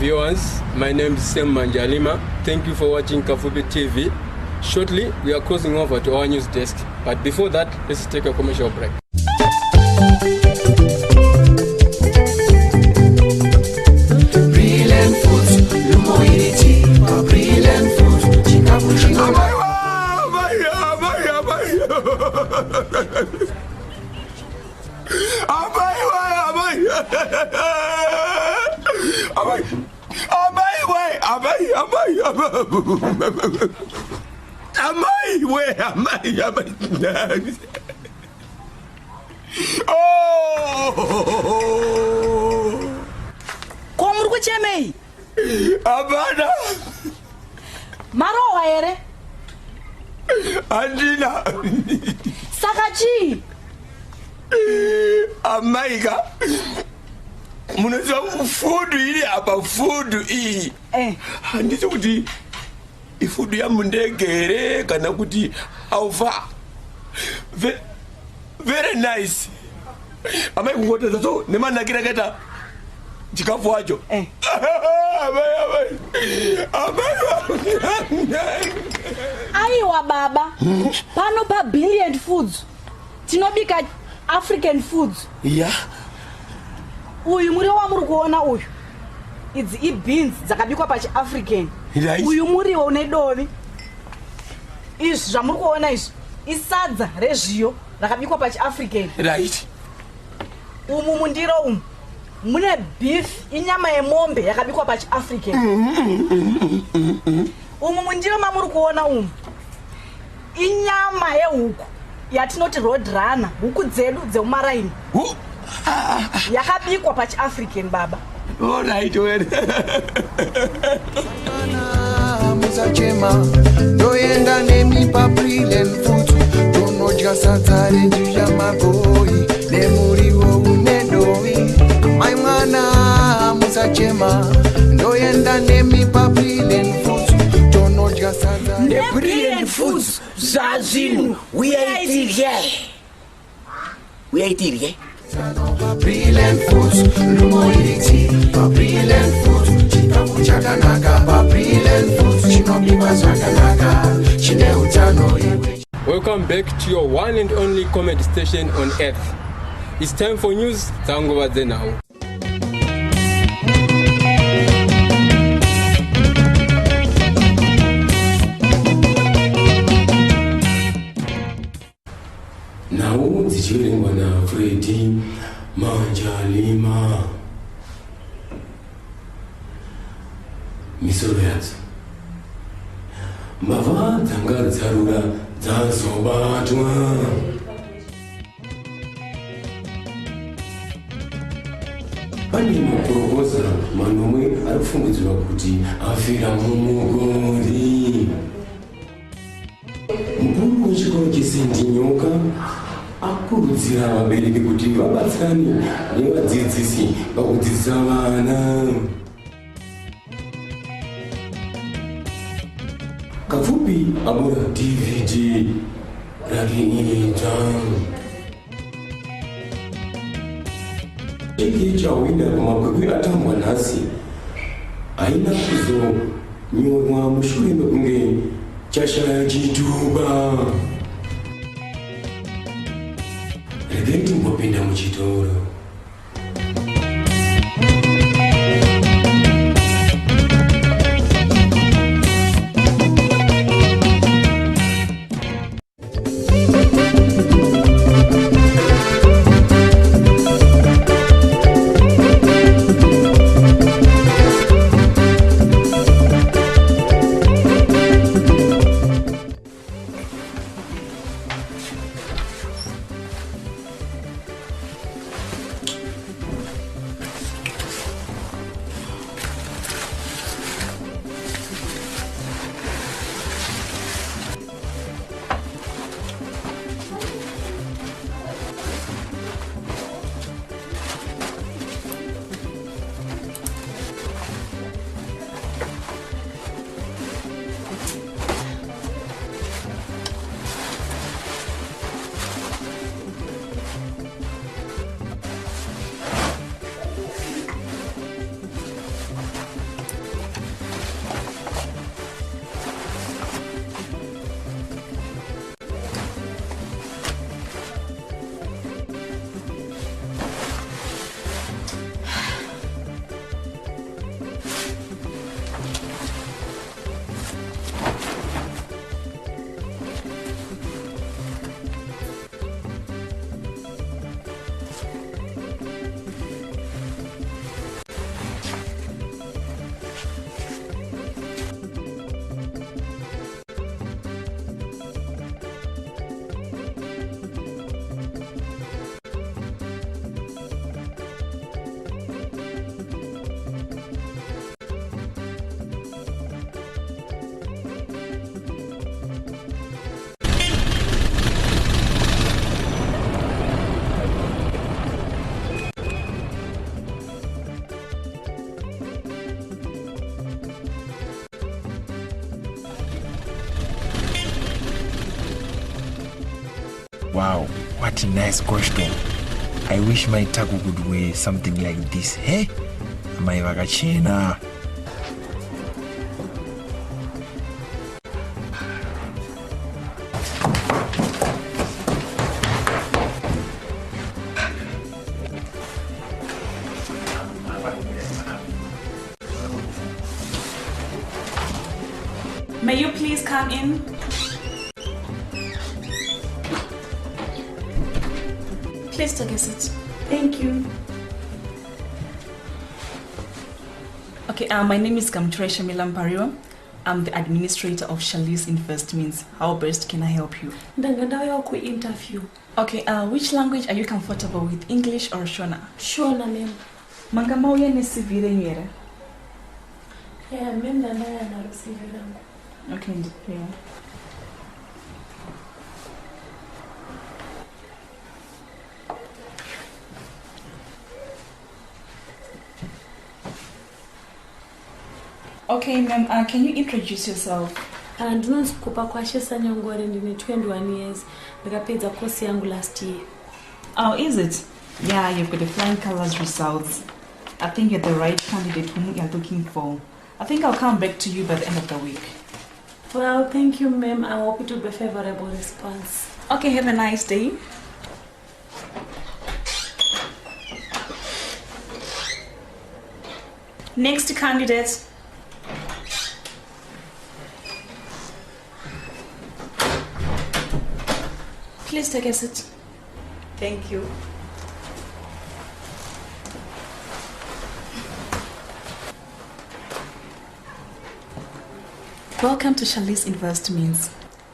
viewers, my name is Sam Manjalima. Thank you for watching Kapfupi TV. Shortly, we are crossing over to our news desk. But before that, let's take a commercial break. Brilliant foods, lumoinity, brilliant foods, Komuru kuchemei Abana marowa ere Andina sakachi Amaika Munaza food ili apa food hii Handisi kuti ifudu ya mundegere kana kuti auva very nice Amai kungoteza so nemana kiraketa chikafu wacho aiwa baba pano pa Brilliant Foods tinobika African foods uyu muriwo wamuri kuona uyu idzi ibeans dzakabikwa pachiAfrican uyu muriwo une dovi izvi zvamuri kuona izvi isadza rezviyo rakabikwa pachiAfrican right umu mundiro umu mune beef inyama yemombe yakabikwa pachiAfrican umu mundiro mamuri kuona umu inyama yehuku yatinoti road runner huku dzedu dzemumaraini yakabikwa pachiAfrican baba. All right, well. Musachema, doyenda nemi pa Brilliant Foods, dono jasatare juja magoi, nemuriwo unedoi. My mwana musachema, doyenda nemi pa Brilliant Foods, dono jasatare. The Brilliant Foods, Zazinu, we are it here. We are it here. Brilliant Foods, lumoinity, Brilliant Foods, chikafu chakanaka, Brilliant Foods, chinobiwa zvakanaka, chine utano iwe. Welcome back to your one and only comedy station on earth. It's time for news. Tango over now. Now zichiverengwa na Fredi Manjalima. Misoro yadzo mbavha dzanga dzarura dzazobatwa. Pane maproposa manomwe arifungidzirwa kuti afira mumugori. Mukuru wechikoro cheSendi Nyoka akurudzira vabereki kuti vabatsirane nevadzidzisi pakudzidzisa vana. Kapfupi abura DVD rakiita chiki chawina pamakwekwe atambwa nhasi haina kuzonyorwa mushure mekunge chashaya chituba. Regai timbopinda muchitoro. Wow, what a nice costume. I wish my taco could wear something like this. Hey, my vagachina. May you please come in? Please take a seat. Thank you. Okay, my name is Kamtresha Milampario. I'm the administrator of Shalis Investments. How best can I help you? Interview. Okay, which language are you comfortable with, English or Shona? Shona, ma'am. Mangamauya ni CV renywera. Yeah, ma'am, ndandaya na receive langu. Okay, yeah. Okay, ma'am, can you introduce yourself? Ndinonzikupa kwashesa nyongore ndine 21 years. Ndakapedza course yangu last year. Oh, is it? Yeah, you've got the flying colors results. I think you're the right candidate whom you're looking for. I think I'll come back to you by the end of the week. Well, thank you, ma'am. I hope it will be a favorable response. Okay, have a nice day. Next candidate. Please take a seat. Thank you. Welcome to Shalis Investments.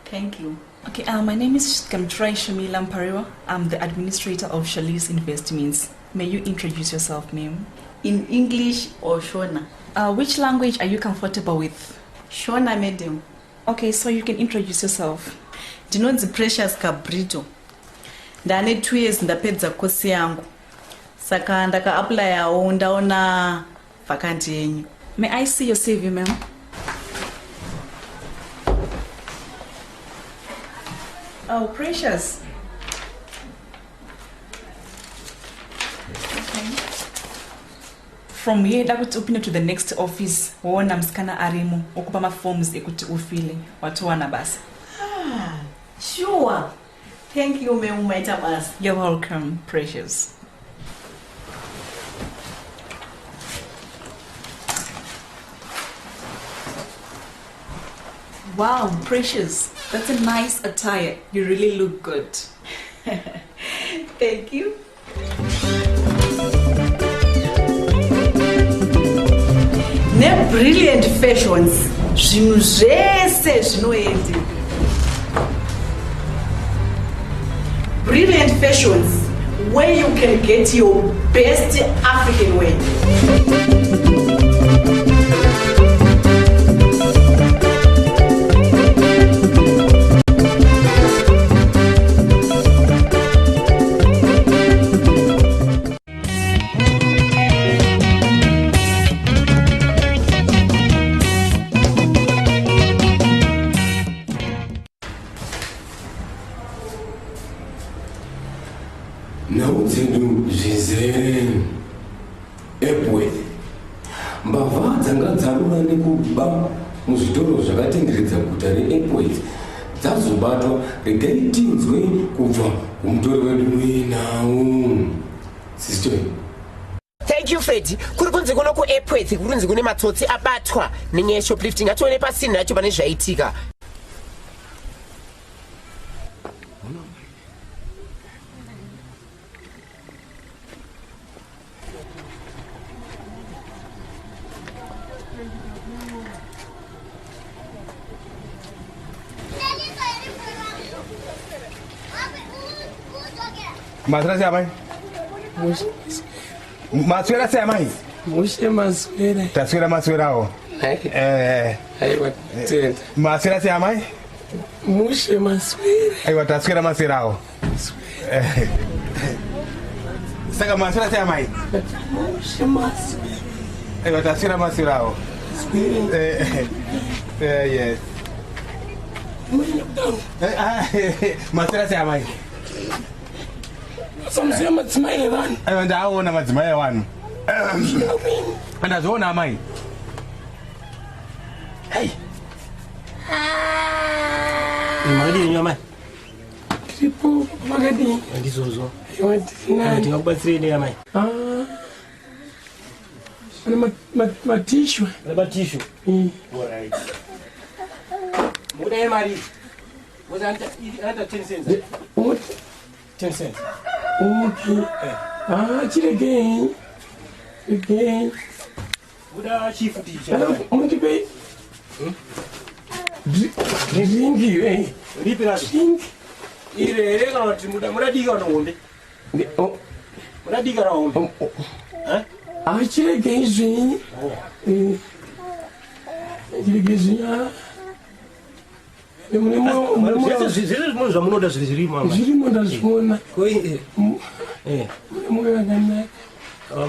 Thank you. Okay, my name is Kamtresha Milampario. I'm the administrator of Shalis Investments. May you introduce yourself, ma'am? In English or Shona? Which language are you comfortable with? Shona, madam. Okay, so you can introduce yourself. Ndinonzi Precious Cabrito. Ndane 2 years ndapedza course yangu. Saka ndaka-applyawo ndaona vacancy yenyu. May I see your CV, ma'am? Oh, Precious. Okay. From here, that would open to the next office. Wona mskana arimo okupa ma forms ekuti ufile watowana basi. Sure. Thank you, ma'am. You're welcome, Precious. Wow, Precious. That's a nice attire. You really look good. Thank you. Ne brilliant fashions. Zvinhu zvese zvinoendeka. Brilliant fashions, where you can get your best African wear. Naudzedu zvizere epwe mbavha dzanga dzarura nekuba muzvitoro zvakatenderedza guta reepwe dzazobatwa regai tinzwe kubva kumutori wedu wenawo sister. Thank you, Freddy. Kuri kunzi kuno kuAirport kurunzi kune matsotsi abatwa nenyaya yeshoplifting. Atione pasini nacho pane zvaitika. Maswera siapa ini? Maswera siapa ini? Mushe maswera. Maswera oh. Aiwa tenda. Maswera siapa ini? Mushe maswera. Aiwa maswera oh. Saka maswera siapa ini? Mushe maswera. Aiwa maswera oh. Yes. Maswera siapa ini? Samsia madzimai vanhu. Aiwa ndaona madzimai vanhu. Andazoona mai. Hey. Mali nyama. Tripo magadi. Ndizozo. Aiwa ndina. Ndingakubatsira ine mai. Matishu. Matishu. Alright. Muda mali. Was under 10 cents. What? 10 cents. Okay. Again. Muda chief teacher. Muda pay. Drinki, eh. Lipi na drink. Ile kana muda diga na ngombe. Muda diga na ngombe. Again. Zirimo ndazviona.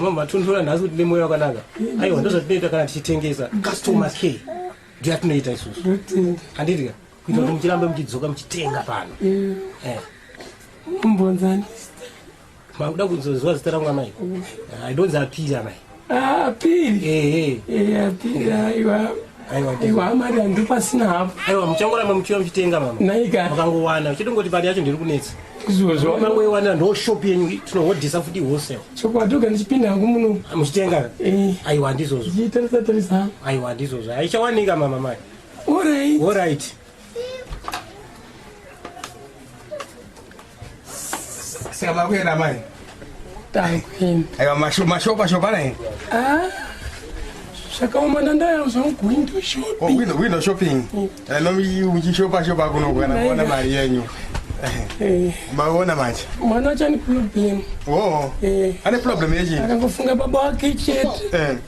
Mama tundura ndazi kuti nemoyo wakanaka. Aiwa ndozvatinoita kana tichitengesa customer care. Ndiyo atinoita isusu. Handiti kuita kuti muchirambe muchidzoka muchitenga pano. Mbonzani. Makuda kunzozwa zita rangu amai. Aidonzi apiri amai. Apiri. Apiri aiwa. Aiwa amari andipasina hapo. Aiwa muchangoramba muchiwa muchitenga mama. Naika. Makangowana chitongoti pari yacho ndiri kunetsa. Kuzozo mangoiwana ndo shop yenyu tinohodhisa futi wholesale. Chokwatoka ndichipinda hangu muno. Muchitenga. Aiwa ndizozo. Jitarisa. Aiwa ndizozo. Aichawanika mama mai. Alright. Sema kwenda mai. Tankwenda. Aiwa mashopa naye. Shakauma ndandaya uzangu shopping. Window shopping. Nomi shopa kuno kuona mari yenyu. Maona manje. Mwana chani problem. Ane problem yeji. Akangofunga baba wake chete.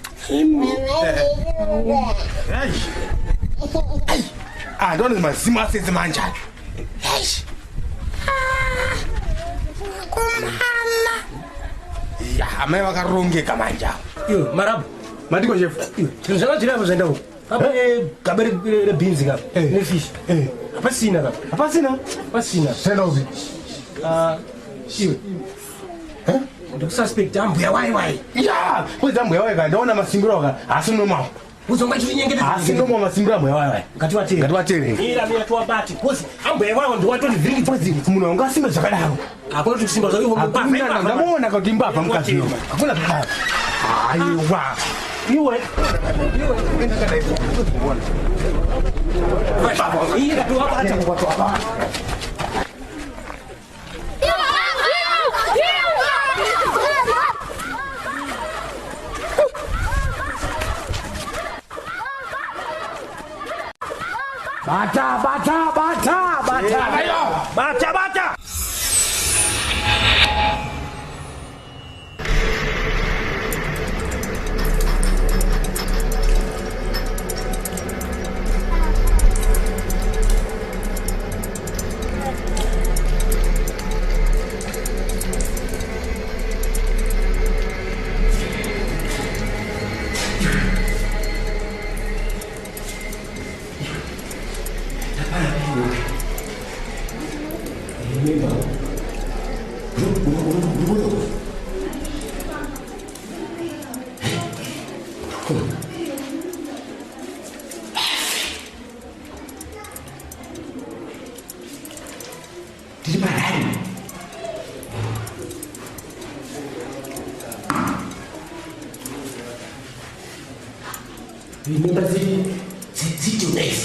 Ndona mazima aseze manje. Kumhana. Amai vakarongeka manje. Marabu. Matiko chef. Tinozanga tinapo zenda uko. Apa gabere beans ngapa. Ne fish. Apasina ngapa. Apasina. Senda ubi. Shiwe. Ndikususpect ambuya wai. Ya, kuza ambuya wai ndaona masimbiro asinoma. Uzonga chinyengedza. Asinoma masimbiro ambuya wai. Ngatiwatere. Ira mina tuwabati. Kozi ambuya wai ndo watoni vingi pozi. Muno ngasimba zakadaro. Akona tukusimba zako mpa. Ndamuona kuti mbapa mkazi. Akuna kaka. Aiwa. Iwe ndakada hivyo kuona. Baba, ira tuwabati kwa tuwabati. Bata. Remember the days.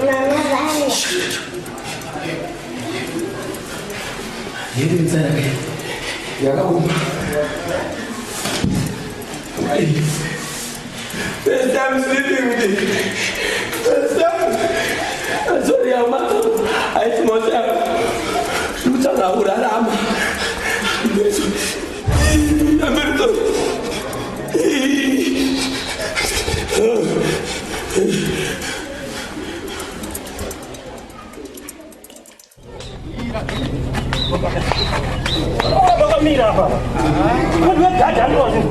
Mama, Yedi sana ke. Ya kamu. First time sleeping with it. First time. Sorry, I'm I smell it. Lu tak tahu dah lama. Ambil tu. Mira apa? Kau lihat keadaan kau ni.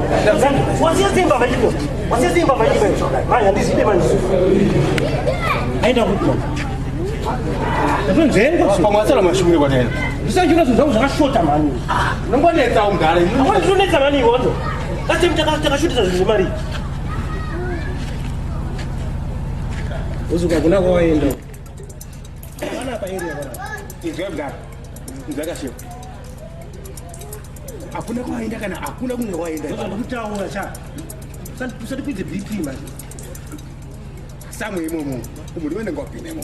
Wasiat Zimbabwe itu. Wasiat Zimbabwe itu. Mana di sini mana? Aida hukum. Tapi zengo. Penguasa masuk ni buat ni. Bisa juga sudah usah short mani. Nampak ni tahu dah ni. Awak sudah nak mani waktu. Kasi mcaka shoot za mari. Uzuka kuna kwa endo. Mana apa area bana? Izweb dah. Izweb sio. Hakuna kwaenda kana hakuna kunge kwaenda. Kutaona cha. Sasa tupite BP mali. Samwe momo. Umuri wende ngopine mo.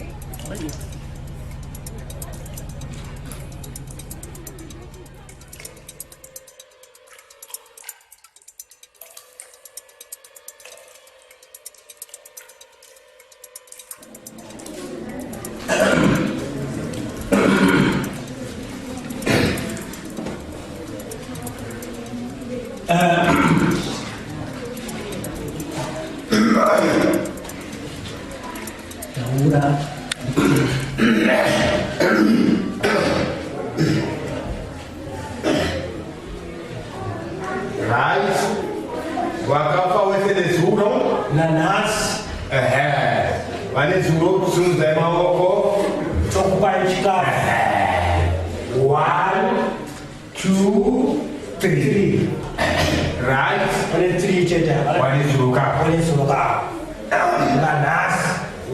Right. Wakafa wese de zuro. Nanas. Wane zuro sunza mawoko. Chokupanchika. 1, 2, 3. Right. Wane 3 cheta. Wane zuro ka. Wane zuro ka. Nanas.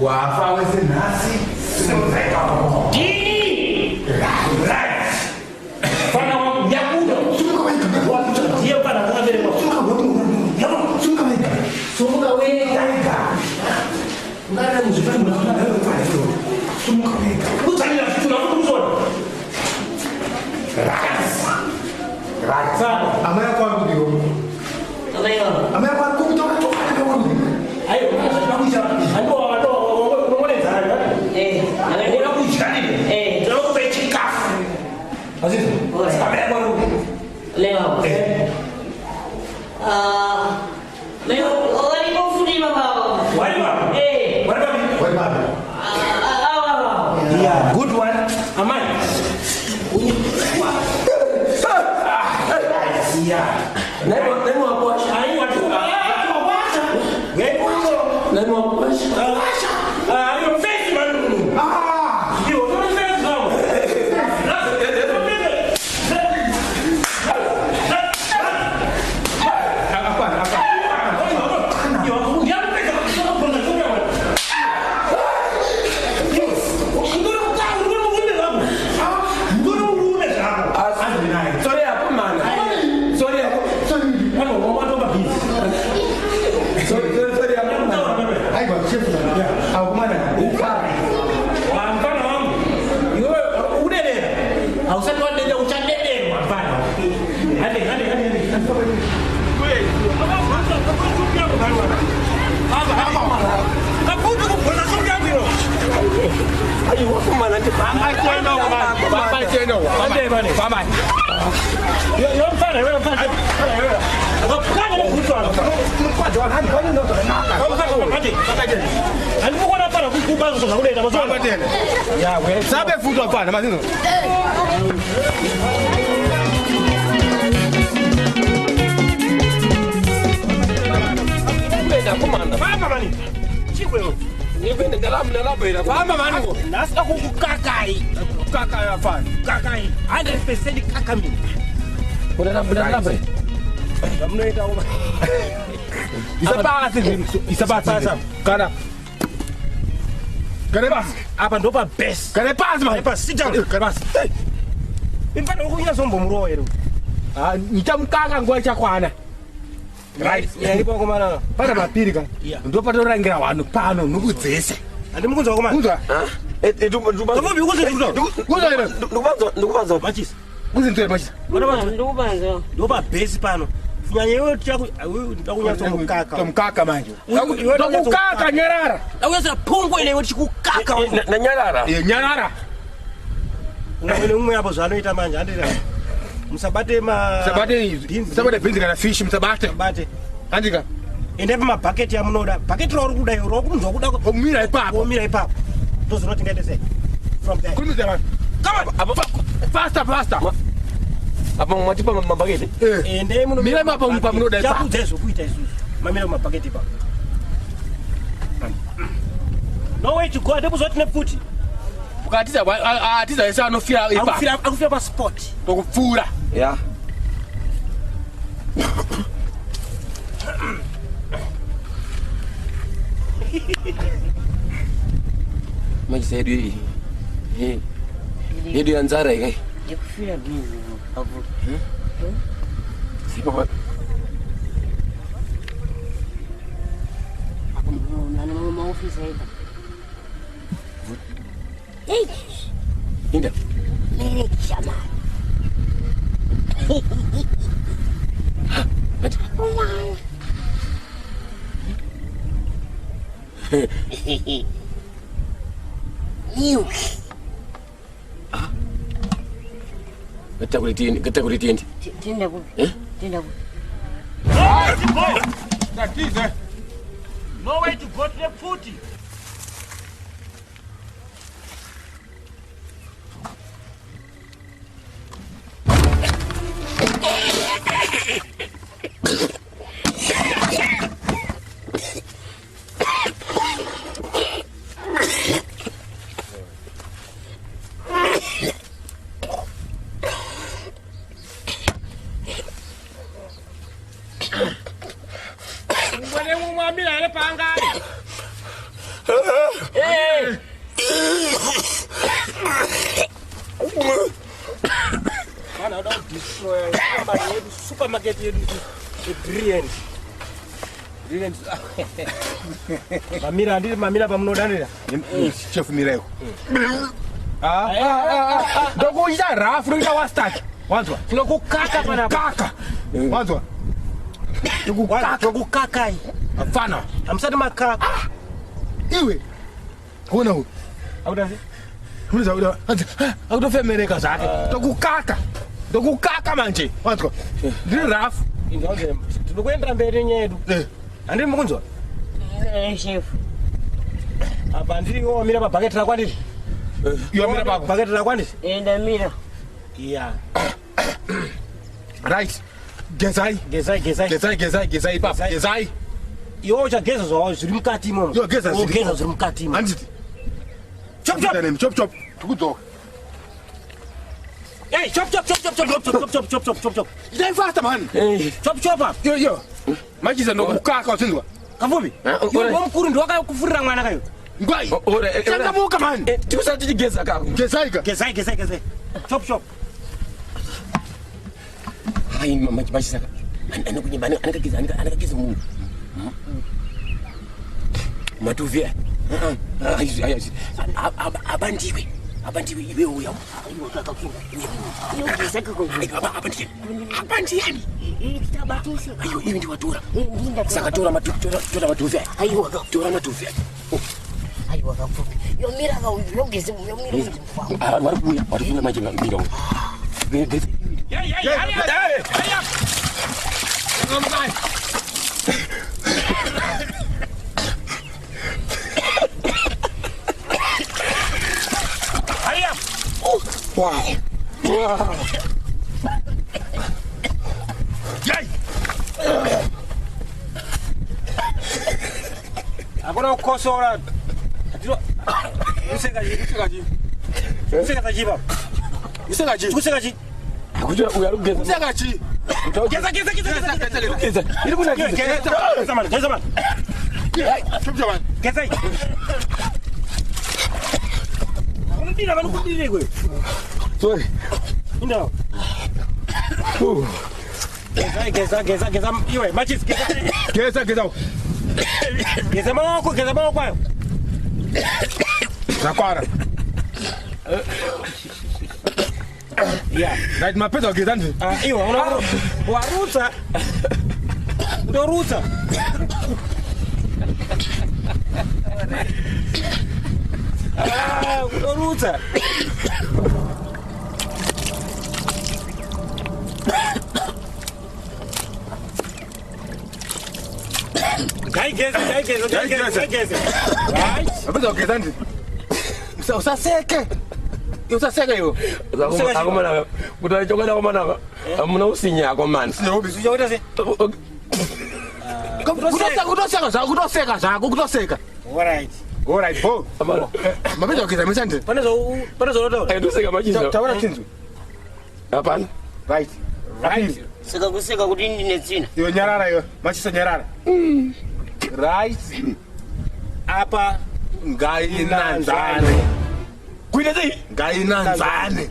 Wafa wese nasi. Sunza mawoko. Dini. Right. Fana wangu yakudo. Dia pada kena beri kau. Suka wega. Enggak ada musuh kan musuh ada pada itu. Suka wega. Lu cari lah situ lalu musuh. Rasa. Amaya kwa video. Amaya kwa kukutoka toka kwa video. Ayo, kita bisa. Ando, boleh sana. Boleh aku jadi. Jangan kau becik kaf. Aziz. Sampai baru. Leo. Leo, lagi kau fudi bapa. Why bapa? Why bapa? Yeah, good one. Aman. Yeah. Nemo apa? Ayo aku. Nemo apa? Ayo face man. You don't face now. Ayo, aku mana tu? Bambai channel, bambai channel, bambai mana? Bambai. Yo mana? Yo mana? Aku kan mau buat. Buat jual han, kau ni nak nak. Kau kan mau mati, mati je. Anu bukan apa? Aku kubang tu, aku dah masuk. Mati je. Ya, weh. Sampai food apa? Nama tu. Aku mana? Apa mana? Cikgu. Ni benda dalam benda. Faham mana ko? Nas aku kakai. Kakai apa? Kakai. 100% kakami. Benar bre. Kamu ni tahu. Isa ba sasa. Kana. Kanebas. Apa ndo pa best. Kanebas man. Kanebas sijang. Kanebas. Impa ndo kunya sombo muro yero. Nitamkanga ngwa cha kwana. Right. Ya ipo kumana. Pada mapiri kan. Ndo pada rangira wanu pano nukudzese. Andi mukunzwa kumana. Kunzwa. Kapfupi ukuze ndikubanza machisa. Kuzinto machisa. Ndikubanza. Ndoba base pano. Funyanye wewe ndakunyatsa mukaka. Tomkaka manje. Ndokukaka nyarara. Aweza phungwe ile wewe chikukaka na nyarara. Nyarara. Ngene umwe yabo zvanoita manje andira. Musabate beans kana fish musabate. Andika. Ende pamabhucket yamunoda. Bucket rori kuda ro kunzwa kuda kumira ipapo. Kumira ipapo. Ndozvinoti ngaite from there. Kulumisa man. Come on. Faster. Apa mwatipa mabageti? Ende muno mira mapa umpa munoda ipapo. Chakutezo kuita isusu. Mamira mabhucket ipapo. No way to go. Ndebuzoti nefuti. Ukatiza atiza yesa anofira ipapo. Akufira pa spot. Tokufura. Yeah. Machisa yedu ya nzara ikai. Ndikufira bizi Kapfupi. Sipa Nani maofisa ida. Inda. Nene chama. Mati. You. Kata kulitiendi. Tenda ku. Tenda ku. That is no way to go to the footy. Mana don't destroy supermarket yedu. Brilliant. Mamira pamunodanira. Chef Mireko. Ndokuita rafu ndokuita wastaki. Wanzwa. Tinokukaka pana kaka. Wanzwa. Ndokukaka. Afana. Amsati makaka. Iwe. Kuona huko. Audazi? Uliza. Akutofemereka zake. Ndokukaka manje. Wanzwa. Ndiri rafu. Ingawaje tinokuendera mberi nyedu. Andiri mukunzwa? Chef. Apa ndiri wamira pabhucket rakwa ndiri? Yomira pa bhucket rakwa ndiri? Ndamira. Yeah. Right. Gezai papa. Gezai. Iwo uchageza zvawo zviri mukati imomo. Yo geza zviri mukati imomo. Handiti. Chop. Tukudzoka. Hey, chop. Dai faster man. Chop. Yo. Machisa ndokukaka usinzwa. Kapfupi. Yo mukuru ndiwakakufurira mwana kayo. Ngwai. Changamuka man. Tikusati chigeza kako. Gezai. Chop. Hai machisa. Anakageza munhu. Matuvia. Abandiwe iwe uya. Abandiani. Ayo iwe ndiwatora. Saka tora matuvia. Ayo tora matuvia. Ayo Kapfupi. Yomira ka uyogeze yomira mfwa. Wari manje ngambira. Wow. Agora kukosora. Usekaji. Akuja uyarugeza. Usekaji. Geza. Iri kuna geza. Geza man. Chop man. Geza. Unudira vanokudire kwe. Sorry. Inda. Geza. Iwe, machis geza. Geza. Geza maoko ayo. Zakwara. Yeah. Right, mapesa ukizani. Iwa waruta. Ndo ruta. Ndo ruta. Gaigeze. Right? Mapesa ukizani. Usaseke. Usaseke yo. Akomana kutachokana komana amuna usinya komana. Usinyota se. Kutoseka zako. Alright, bo. Mapesa ukizani msante. Panezo loto. Ndoseka machizo. Tawala chinzu. Hapana. Right. Sika kuti ndine tsina. Yo nyarara yo. Machisa nyarara. Right. Apa ngainanzane. Kuitezi? Ngainanzane.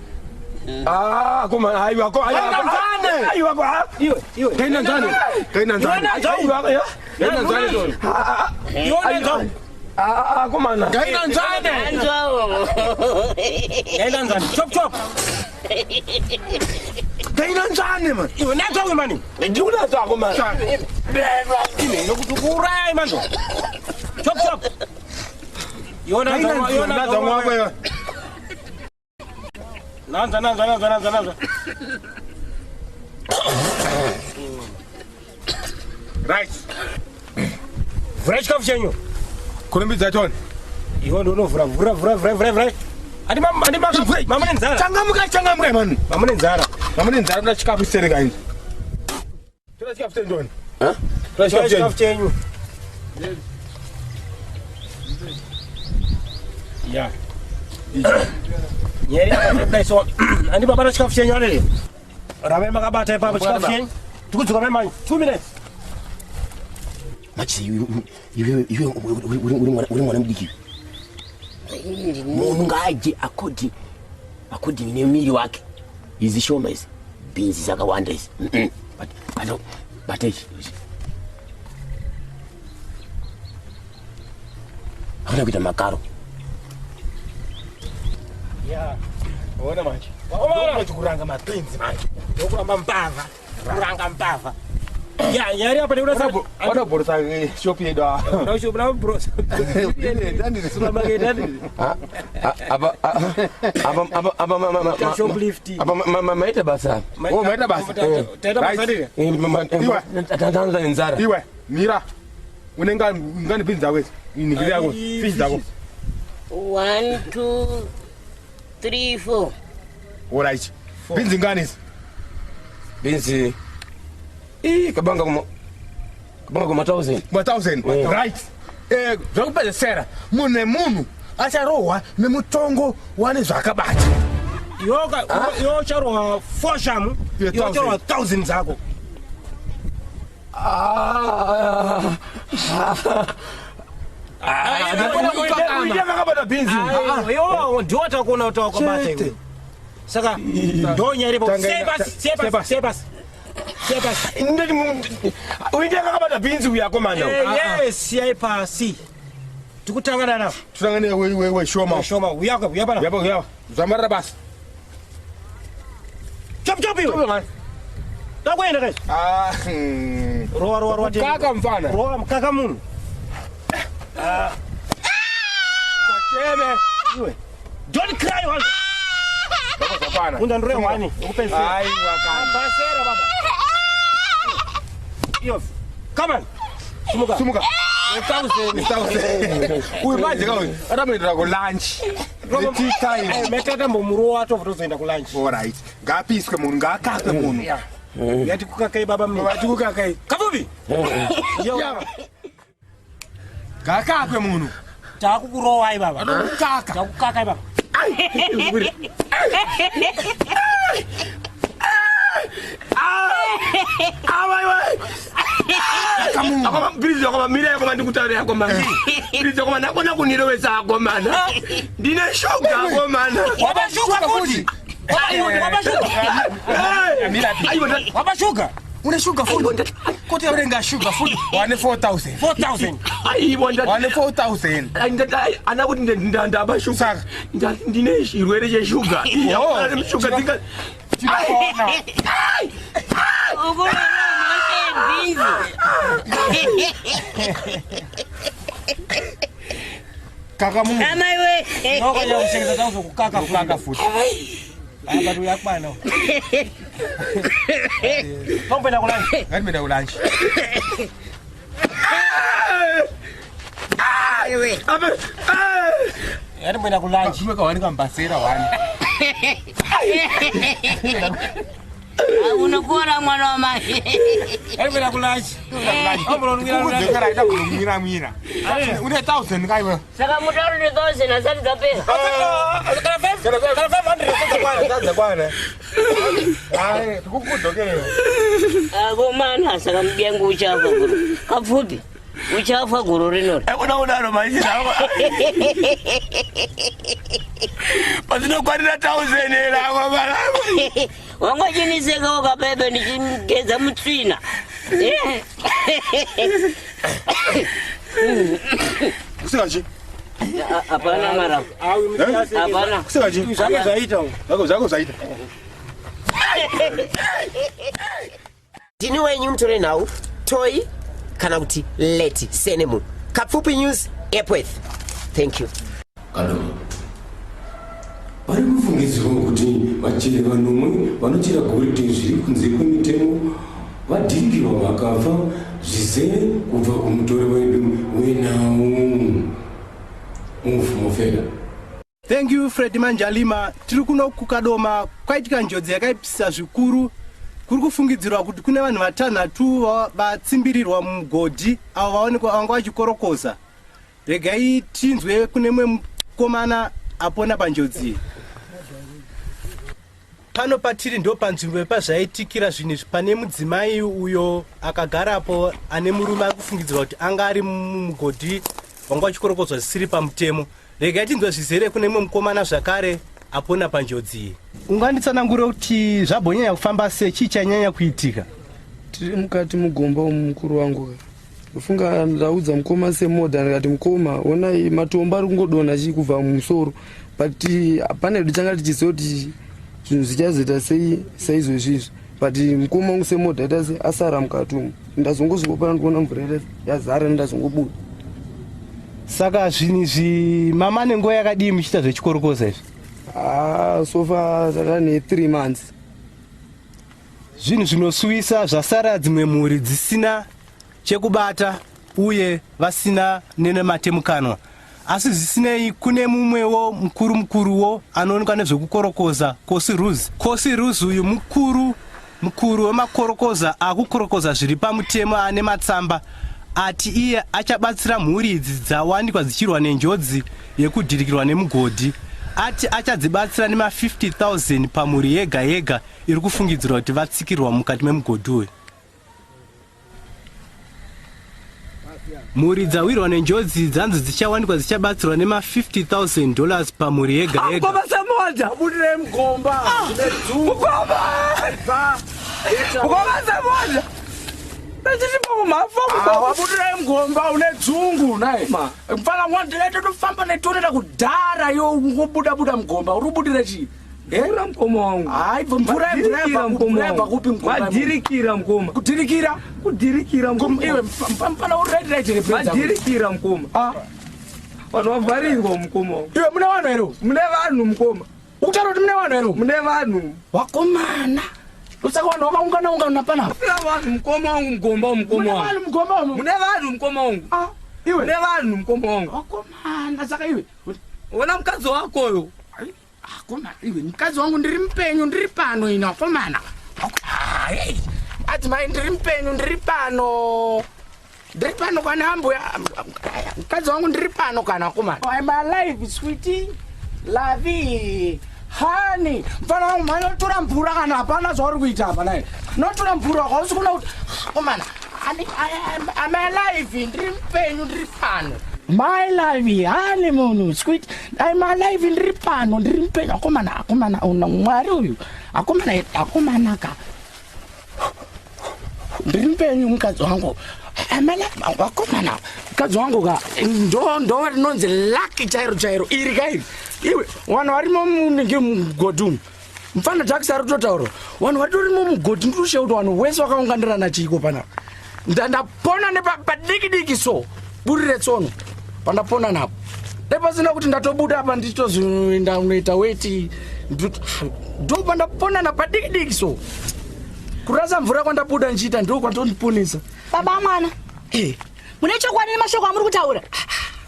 Kuma aiwa ko Ngainanzane. aiwa ko. Iwe. Ngainanzane. Ngainanzane. Aiwa ya. Ngainanzane don. Iwe Kumana. Ngainanzane. Ngainanzane. Chop. Ngainanzane man. Iwe nazo mani. Nduna zako man. Ime nokutukurai manzo. Chop. Yona ngwako yo. Nanza. Right. Fresh kafshenyo. Kulimbiza ton. Iwo ndo no vura. Adi mama nenzara. Changamuka man. Mama nenzara. Mama nenzara na chikapu sereka ini. Tuna chikapu sereka don. Fresh kafshenyo. Yeah. Nyeri apa so ani baba na chikafu chenyo ale. Rabe makabata papa chikafu chenyo. Tukutsuka mema 2 minutes. Machi iwe uri mwana mdiki. Mungu ngaje akodi ne mili wake. Izi shoma izi. Binzi zakawanda izi. But Hana kuita makaro. Yeah. Ona manje. Ona kuranga mapenzi manje. Yokuramba mpava. Kuranga mpava. Yeah, yari hapa ni Ona borsa shop yedo. Na shop na bros. Ndani ni supermarket ndani. Aba mama. Shop lifti. Aba mama maita basa. Maita basa. Teta basa ndile. Iwe. Tanza nzara. Iwe. Mira. Unenga ngani pinza wewe. Ni yako. Fish zako. 1 2 3 4. Alright. Pinzi ngani? Binzi. Kabanga kuma 1000. 1000. Right. Zokupeza sera. Munu. Acharowa nemutongo wane zvakabata. Yo charowa 4 shamu. Yo charowa 1000 zako. Ndakabata binzi. Yo ndota kuona utakobata iwe. Saka ndonya iripo. Sebas. Ndati uindeka kabata binzi uyakomana. Yes, yaipasi. Tukutangana nawo. Tutangane wewe shoma. Uyapa. Yabo. Zamara basi. Chop iwe. Takwenda kazi. Roa. Kaka mfana. Roa mkaka munu. Cheme. Iwe. Don't cry wangu. Baba hapana. Unda ndure wani. Ukupenzi. Ai wakani. Basera baba. Yo. Come on. Sumuka. 1000. Uimaje kawe. Hata mimi ndira ku lunch. Tea time. Metata mumuruwa ato kutozoenda ku lunch. Alright. Ngapiswe munhu ngakakwe munhu. Yati kukakai baba mimi. Wati kukakai. Kapfupi. Yo. Ngakakwe munhu. Takukurowa ai baba. Kaka. Takukakai baba. Akoma bizi akoma mire akoma ndikutare akoma. Bizi akoma nakona kunirewesa akoma. Ndine shoga akoma. Wabashuka futi. Wabashuka. Mira. Wabashuka. Unashuka futi. kuti urenga sugar food 4,000 4,000 aibonda 4,000 ana kuti ndaba sugar ndine chirwere cheshuga sugar tinga kaka mungu amaiwe nokonya kushengeza tangu kukaka futhi aba uyakubana Phompela kulanje ngani mina kulanje ayiwe yari mina kulanje kumeka wani kambasera wani unokora mwana wa mai yari mina kulanje obolo ngira ida kulumira une 1,000 kaiwe saka mutaru ni 1,000 asati zapesa kana 500 kwana ai tukukudokele agomana saka mgengu uchafa guru Kapfupi uchafa guru rinori unaona maisha Pasino kwarira 1,000 era kwa bala wanga jiniseka ukabebe nichimgeza mutsvina kusikachi hapana mara hapana kusikachi zako zaita Dini wenyu mtore nau toy kana kuti leti senemu Kapfupi News Airport. Thank you. Kadoma bari kufungidzirwa kuti vachiri vanomwe vanochera goridhe zviri kunze kwemitemo vadhirikirwa vakafa zvizere kubva kumutore wedu wenawo mufumofera. Thank you Fred Manjalima. Tiri kuno kuKadoma kwaitika njodzi yakaipisa zvikuru. Kuri kufungidzirwa kuti kune vanhu vatanhatu vatsimbirirwa mugodhi avo vaonekwa vanga vachikorokoza. Regai tinzwe kune mumwe mukomana apona panjodzi. Pano patiri ndo panzvimbo yepazvaitikira zvinhu pane mudzimai uyo akagarapo ane murume akufungidzirwa kuti anga ari mumugodhi wanga vachikorokozwa zvisiri pamutemo. Regai tinzwe zvizere kune mumwe mukomana zvakare apona panjodzi. Unganditsanangura kuti zvabonyanya kufamba sei, chii chanyanya kuitika? Tiri mukati mugomba mukuru wangu. Ufunga ndaudza mukoma semodha ndikati mukoma onai matombo ari kungodonha chikubva mumusoro. But pane ndichanga tichiziva kuti zvinhu zvichazoita sei saizvozvizvi. But mukoma wangu semodha itase asara mukati umu. Ndazongozvingopana ndikuona mvura yazara ndazongobuda. Saka zvinhu izvi mama nenguva yakadii muchiita zvechikorokoza izvi? So far zvakane 3 months. Zvinhu zvinosuwisa zvasara dzimwe mhuri dzisina chekubata uye vasina nenematemukanwa. Asi zvisinei kune mumwewo mukuruwo anoonekwa nezvekukorokoza Kosi Ruzi uyu mukuru wemakorokoza akukorokoza zviri pamutemo ane matsamba ati iye achabatsira mhuri idzi dzawanikwa dzichirwa nenjodzi yekudhirikirwa nemugodhi. Ati achadzibatsira nema 50,000 pamhuri yega yega iri kufungidzirwa kuti vatsikirwa mukati memugodhi uyu. Mhuri dzawirwa nenjodzi dzanzi dzichawanikwa dzichabatsirwa nema $50,000 pamhuri yega yega. Ngoma samoja budire mgomba ngoma samoja wabudire mgomba une dzungu naye mfana mwandilete tofamba netonera kudhara yo ngobuda mgomba urubudire chii? Mvura mkomo wangu. Hai mvura kupi mkomo. Madirikira mkomo. Kudirikira mkomo. Iwe mpana uredi madirikira mkomo. Vanhu vavharirwa mkomo. Iwe mune vanhu here? Mune vanhu mkomo. Ukutaura kuti mune vanhu here? Mune vanhu. Wakomana. Usaka vanhu vakaungana panapa. Mune vanhu mkomo wangu mgomba wangu. Mune vanhu mgomba wangu. Mune vanhu mkomo wangu. Iwe. Mune vanhu mkomo wangu. Wakomana saka iwe. Ona mkazi wakoyo. Komana iwe mkazi wangu ndiri mpenyu ndiri pano ina komana. Ati mai ndiri mpenyu ndiri pano kana ambo ya mkazi wangu ndiri pano kana komana. I'm alive sweetie. Lavi. Honey, mfana wangu mwana tora mvura kana hapana zvauri kuita hapa naye. Notora mvura kwa usikuna kuti komana. I'm alive ndiri mpenyu ndiri pano. My life, honeymoon, sweet. I'm alive in Ripano, Rimpen, Akomana, una Maru, Akomana ka. ndimpenyu mukadzi wangu amala wakomana mukadzi wangu ka ndo rinonzi lucky chairo iri kairi iwe vanhu varimo munenge mugodhi mufana takisari kutotaura vanhu vatorimo mugodhi ndirushe kuti vanhu wese vakaunganirana chiko panapa ndapona nepadikidiki so burire tsono pandapona napo nepasina kuti ndatobuda apa ndichitozoenda unoita weti ndo pandapona napadikidiki so kurasa mvura kwandabuda nchiita ndo kwandondiponesa baba mwana mune chokwadi nemashoko amuri kutaura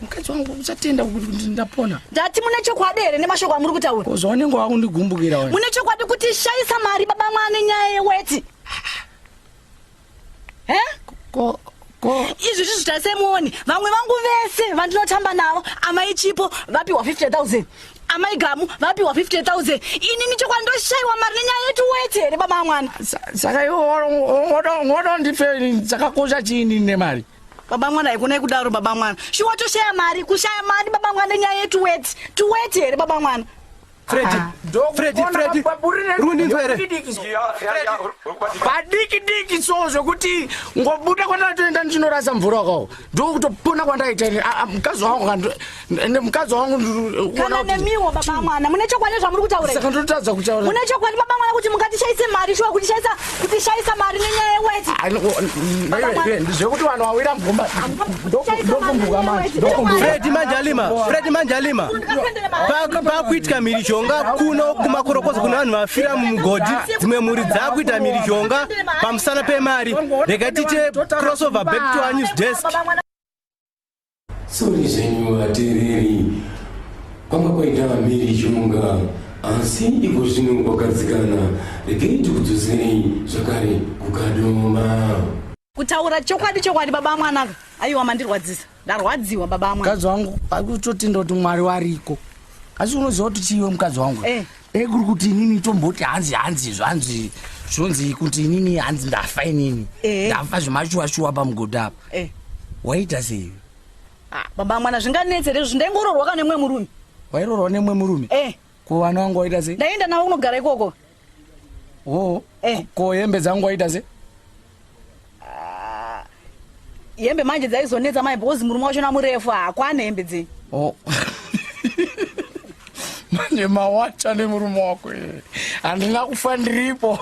mukadzi wangu usatenda kuti ndapona ndati mune chokwadi here nemashoko amuri kutaura zvaunenge wakundigumbukira mune chokwadi kuti shaisa mari baba mwana nenyaya yeweti izvi zvitasemuoni vamwe vangu vese vandinotamba navo amai chipo vapiwa 50,000 amai gamu vapiwa 50,000 inini chokwandoshayiwa mari nenyaya yetu weti here baba mwana saka ngodo ndife chakakosha chiini nemari baba mwana ikunai kudaro baba mwana shuwa toshaya mari kushaya mari baba mwana nenyaya yetu weti tuweti here baba mwana Freddy, runinzwere padikidiki so zvokuti ngobuda kwandatoenda ndichinorasa mvura kwavo ndokutopona kwandaita mukadzi wangu kana nemiwo baba mwana mune chokwadi zvamuri kutaura saka ndotadza kutaura mune chokwadi baba mwana kuti mungatishaise mari shuwa kuti shaisa mari nenyaya yeweti zvekuti vanhu vawira mvumba ndokumbuka Freddy Manjalima pakuitika mhirishonga kuno kumakorokoza kuna vanhu vafira mumugodhi dzimwe mhuri dzakuita mhirishonga pamusana pemari rega tiite crossover back to our news desk. Sori zvenyu vateereri kwanga kwaita mhirishonga asi iko zvino kwakadzikana regai tikudzosei zvakare kukadoma kutaura chokwadi baba mwanaka aiwa mandirwadzisa ndarwadziwa baba mwana mukadzi wangu akutotinda kuti mwari wariko asi unoziva kuti chiiwe mukadzi wangu kuri kuti inini tomboti hanzi zvonzi kuti inini hanzi ndafa inini ndafa zvemashuwa pamugodhi apa waita sei baba mwana zvinganetsere zvindaingororwa kana nemwe murume wairorwa nemwe murume ko vana vangu waita sei ndaenda navo unogara ikoko ko hembe dzangu waita sei hembe manje dzaizonetsa mai bhozi murume wachona murefu hakwana hembe dzenyu manje mawacha nemurume wako handina kufa ndiripo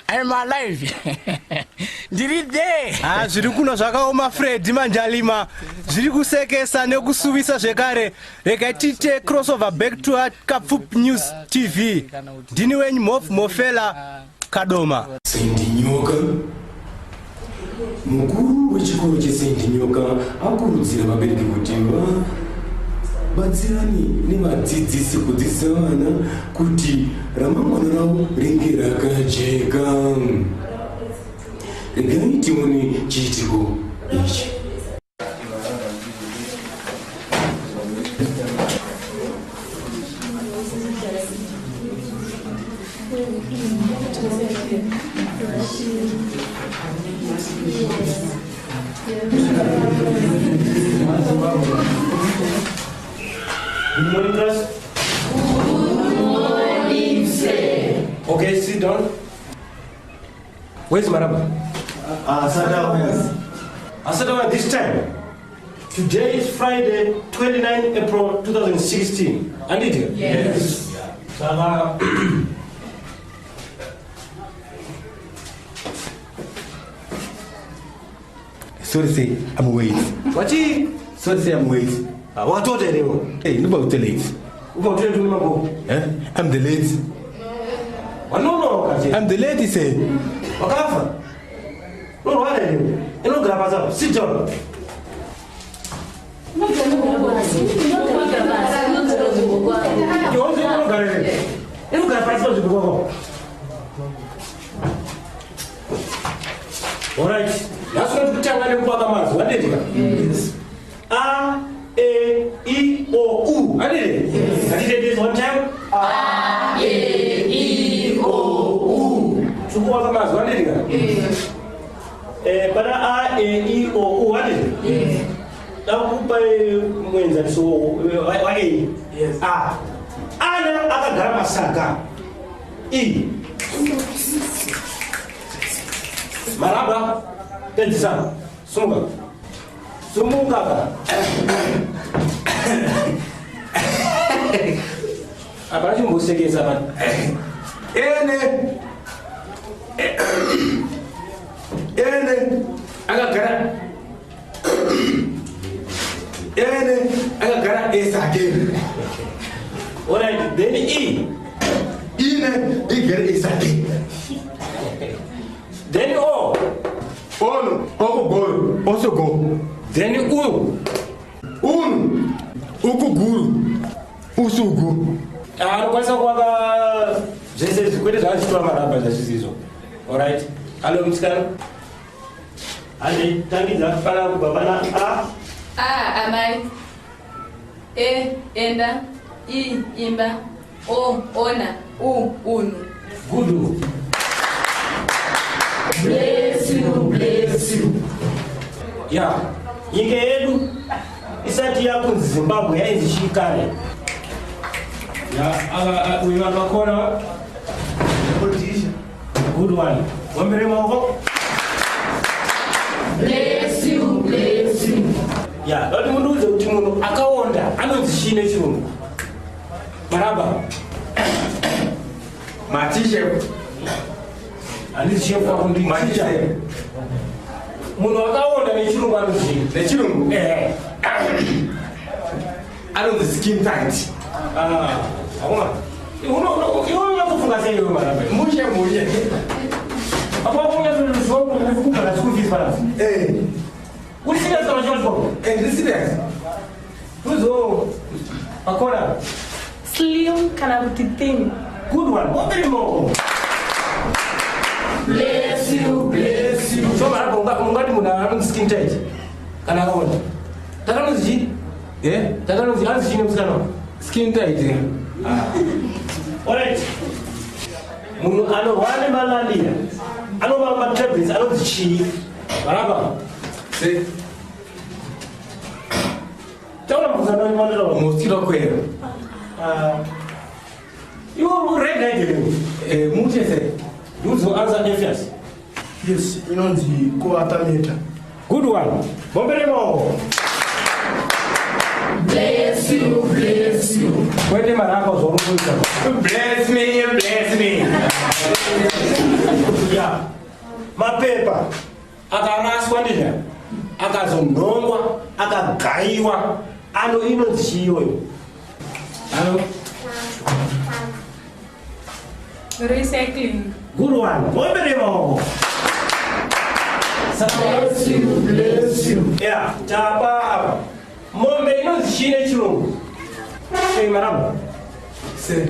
I'm alive ndiri there zviri kuno zvakaoma Freddy Manjalima zviri kusekesa nekusuvisa zvekare rega tiite crossover back to Kapfupi News TV ndini wenyu Mofela Kadoma Sendinyoka mukuru wechikoro chesendinyoka akurudzira vabereki kuti batsirani nevadzidzisi kudzidzisa vana kuti ramangwana ravo ringe rakajeka. Regai tione chiitiko ichi. Good morning, class. Good morning, sir. Okay, sit down. Where's Maraba? Sat down at this time. Today is Friday, 29 April 2016. And it? Yes. Sorry, say I'm wait. What? Sorry, say I'm wait. What told you? Hey, look about the late. I'm the late. No, I'm the late, say. No, what are you? You know, grab us up. Sit down. All right. That's what we tell you about. What did you? Yes. A, E, I, O, U. I did it. Yes. I did this one time. A, E, I, O, U. So what did you? Yes. But A, E, I, O, U. What did it? Yes. Now who by Wednesday? So why? Yes. A. Ana akagarama saga. I. Maraba, tendisa. Sumuka. Sumuka. Apa aja mbok sege sama. Ene agak gara esake. Alright, then E. Ine igere esake. Then O. On, go. Also go. Then U. Ukuguru. Usugu. Anokwanisa kuwaka zvese zvikwete zvakachitwa maraba zvazvizizo. Alright. Hello mtsikana. Ande tangidza pana kubva pana A. Amai. E enda. I imba. O ona. U unu. Good. Bless you. Yeah. Nyika yedu isati yakunzi Zimbabwe yainzi Shikare. Yeah, we are Makona. Good one. Wambere maoko. Bless you. Yeah, lati munduze kuti munhu akaonda anonzi chine chirungu. Maraba. Matishe. Andizi chef wako ndi matishe. Munhu akaonda nechirungu anonzi nechirungu. Anonzi skin tight. Akoma. Iwo kufunga sei wewe maraba. Mushe. Apa unga zozongo nikukupa school fees para. Uri serious kama Johnson? Ndi serious. Tuzo. Akona. Slim kana kuti thing. Good one. Very more. Bless you. So maraba ungati muna skin tight. Kana kaona. Takanozi? Takanozi anzi chine msikana. Skin tight. Alright. Munhu anorwara malaria. Anovamba tablets anonzi chii. Maraba. Se. Taura muzana mwanelo mosquito kwero. You read that muche se. You so answer Effias. Yes, inonzi coatameta. Good one. Bombere mo. Bless you. Kwete marako zorukuita. Bless me. Yeah. Mapepa akaraswa ndizva akazonhongwa akagaiwa inonzi chiyoyo Recycling. Good one. Bombere maoko. Bless you. Yeah, tapa mombe inonzi chine chirungu. Sei maramba. Se.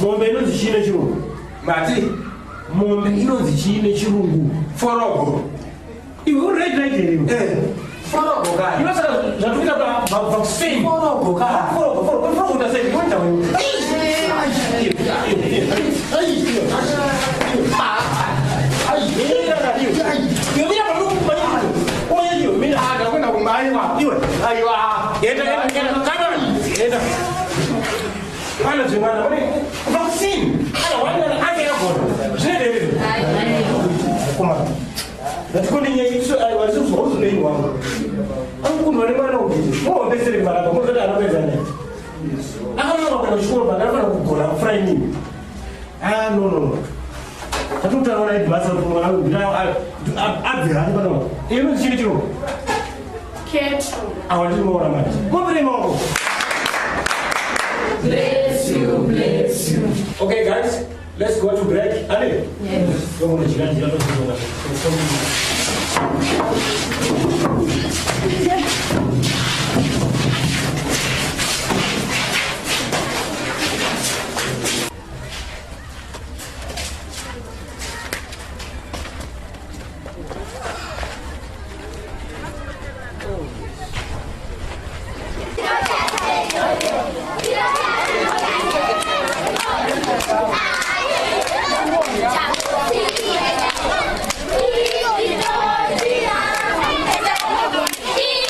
Mombe inonzi chine chirungu. Mati. Mombe inonzi chine chirungu. Forogo. Iwe urege. Forogo ka. Iwe saka zvatumika pa Spain. Forogo ka. Forogo utasei kwenda wewe. No. Tatutaona ibasa kumwana abvira ndi pano. Iyo chini chiro. Kettle. Awali mora mati. Mobile mo. Bless you. Okay guys, let's go to break. Ale. Yes. Vamos lá chegar já Thank you.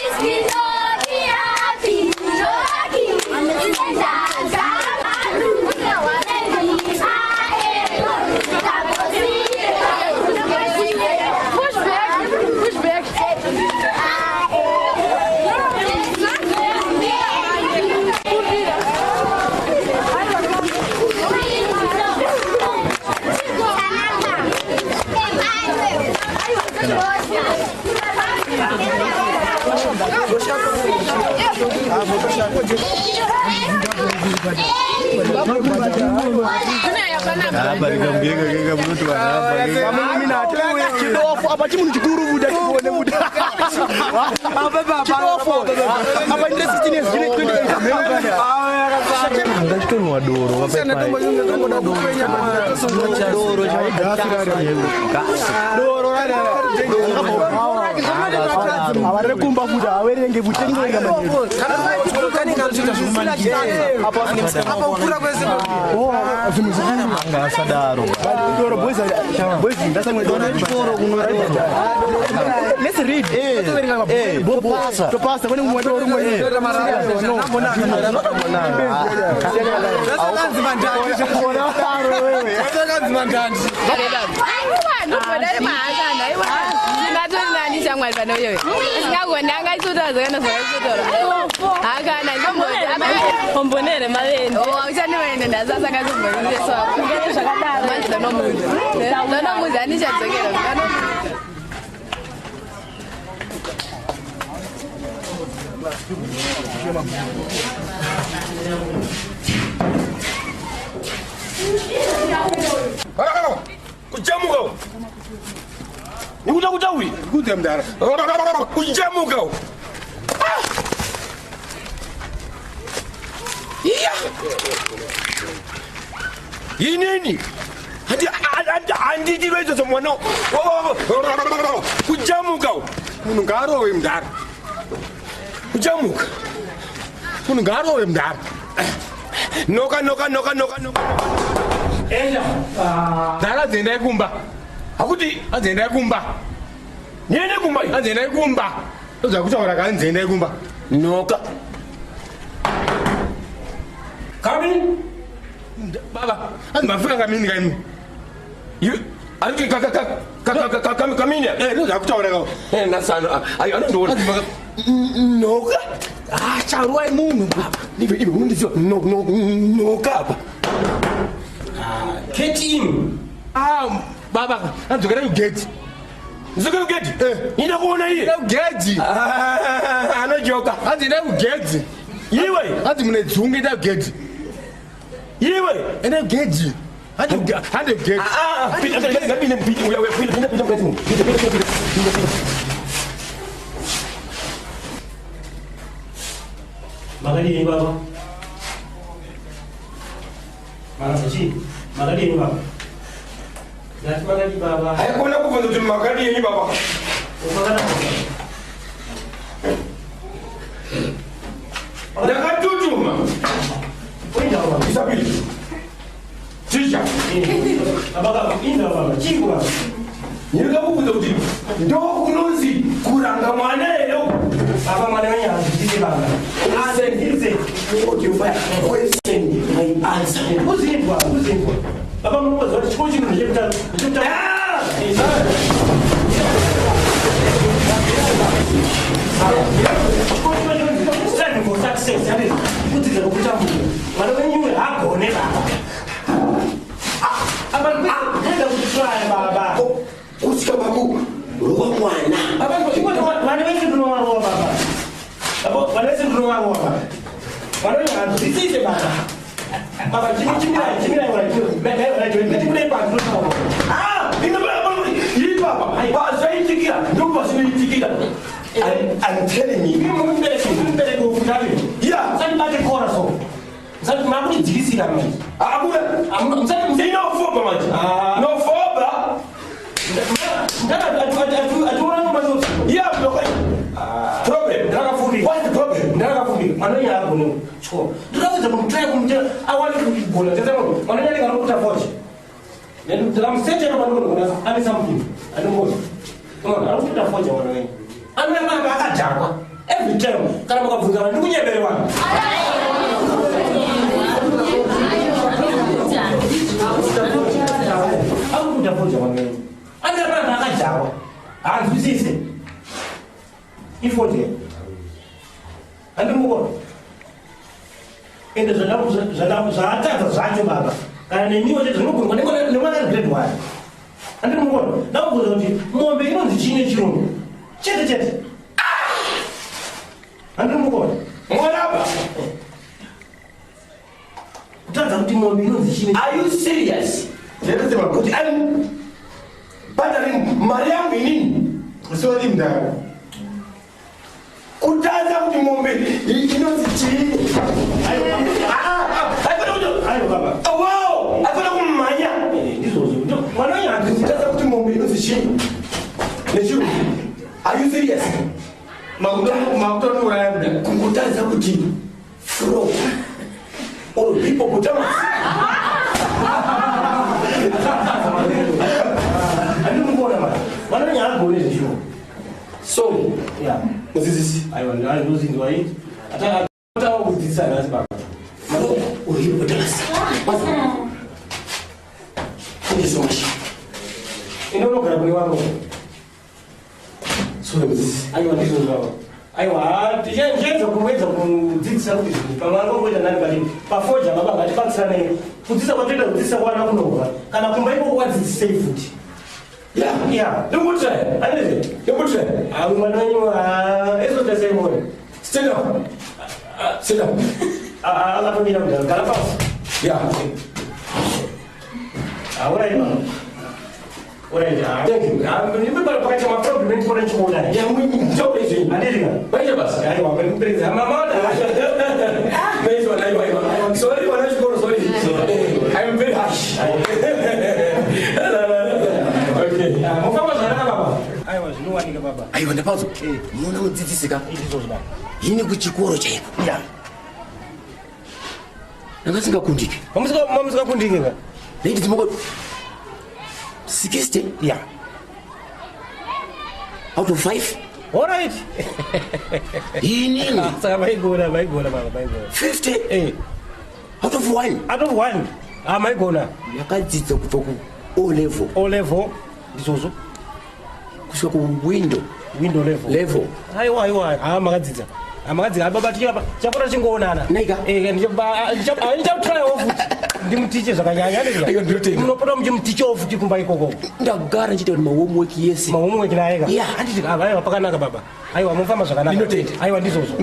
Let's read. Kujamuka. Utawi. Kudamdara. Kujamuka. Iya. Yinini. Andi diwezo somwana. Kujamuka. Unungaro wemdara. Kujamuka. Unungaro wemdara. Noka. Ella. Dara zenda kumba. Akuti azenda kumba. Yene kumba, azenda kumba. Uza kutaura kanzenda kumba. Noka. Kami. Baba, mafika kamini kani. Aliki kamini. Uza kutaura ka. Na sana. Ayo ndo. Noka. Charua mungu baba. Nibe undizio noka baba. Ketim. Baba, anzokera ugeti. Nzokera ugeti? Ina kuona hii. Ugeti. Anajoka. Anzina ugeti. Iwe, anzi mune dzunge da ugeti. Iwe, ena ugeti. Hande ugeti. Pinda. Magadi baba. Marasachi. Magadi baba. That's Magadi baba. Hai kona kufunza tu Magadi ni baba. Magadi. Ndakatutuma. Kwenda baba. Isabili. Chicha. Baba, inda baba. Chiku baba. Nyika kufunza kuti ndo kunonzi kuranga mwana leo. Baba mwana wanya ndike baba. Ase okay fire. Question my answer. Uzindwa. Baba mmoja wati chikochi kunjepta. Striving for success. That is kuti zakutamba. Mwana wenyu hakone baba. Nenda kutry baba. Kusika babu. Ruwa mwana. Baba mwana wenyu tunawaroa baba. Baba mwana wenyu tunawaroa baba. Mwana wenyu ndisise baba. Baba chimira I'm telling you. Yeah. What's the problem? I want to go I'm setting up I something. I don't know. Come on, I don't put a fortune on me. I'm not a java. Every time, come up with a new everyone. I'll put a fortune on me. I'm not a java. And this is it. If what you and the more. In the Zata, Baba. And I knew it was no one great one. And then more. Now was more big on the teenage room. Chet. And then more. What up? kuti mombe inonzi chini. Are you serious? Kuti I'm bataring mari yangu inini? Sorry mdara. Kutaza kuti mombe inonzi chini. Ayo baba. Wow! Afuna kumanya. Ndizozo. Mwana yangu kutaza kuti mombe inonzi chini. Nechiru. Are you serious? Makuta urayamda. Kukutaza kuti frog. All people kutama. Andimubona mara. Mwana yangu oneze sho. Sorry. Yeah. Muzizisi. Ayo ndozindwa hii. Ata kutisa nasi baba. Uri utalasi. Thank you so much. Inonogara kuni wako. Sorry muzizisi. Ayo ndizo baba. Ayo tijenzo kuweza kudzisa kuti pamwana ngoja nani kali pafoja baba ngati patsana kudzisa kwatenda kudzisa kwana kunogwa kana kumba ipo kwadzisa futi. Yeah. Don't try. Anyway, don't try. I'm gonna eso te say more. Stand up. Sit up. I'm going to be down. Can I pass? Yeah. What are you? What are you? Thank you. I'm going to be back to my problem for the school. Yeah, we don't listen. I didn't. Wait a minute. I want to bring my mother. Sorry, when I go, sorry. I'm very harsh. Aiwa ndapazo muona mudzidzisika yini kuchikoro chaiko nangasingakundiki mamusingakundiki lady dzimoko 60 yeah out of 5 all right yini saka maigona baba 50 out of 1 maigona yakadzidza kubva ku O level ndizozo kusvika ku window level aiwa makadzidza baba chapota chingoonana ndichautry ofuti ndimutiche zvakanyanya munopota muchimutiche ofuti kumba ikoko ndakugara nchita kuti mahomework yese naega anditi aiwa pakanaka baba aiwa mufamba zvakanaka aiwa ndizozo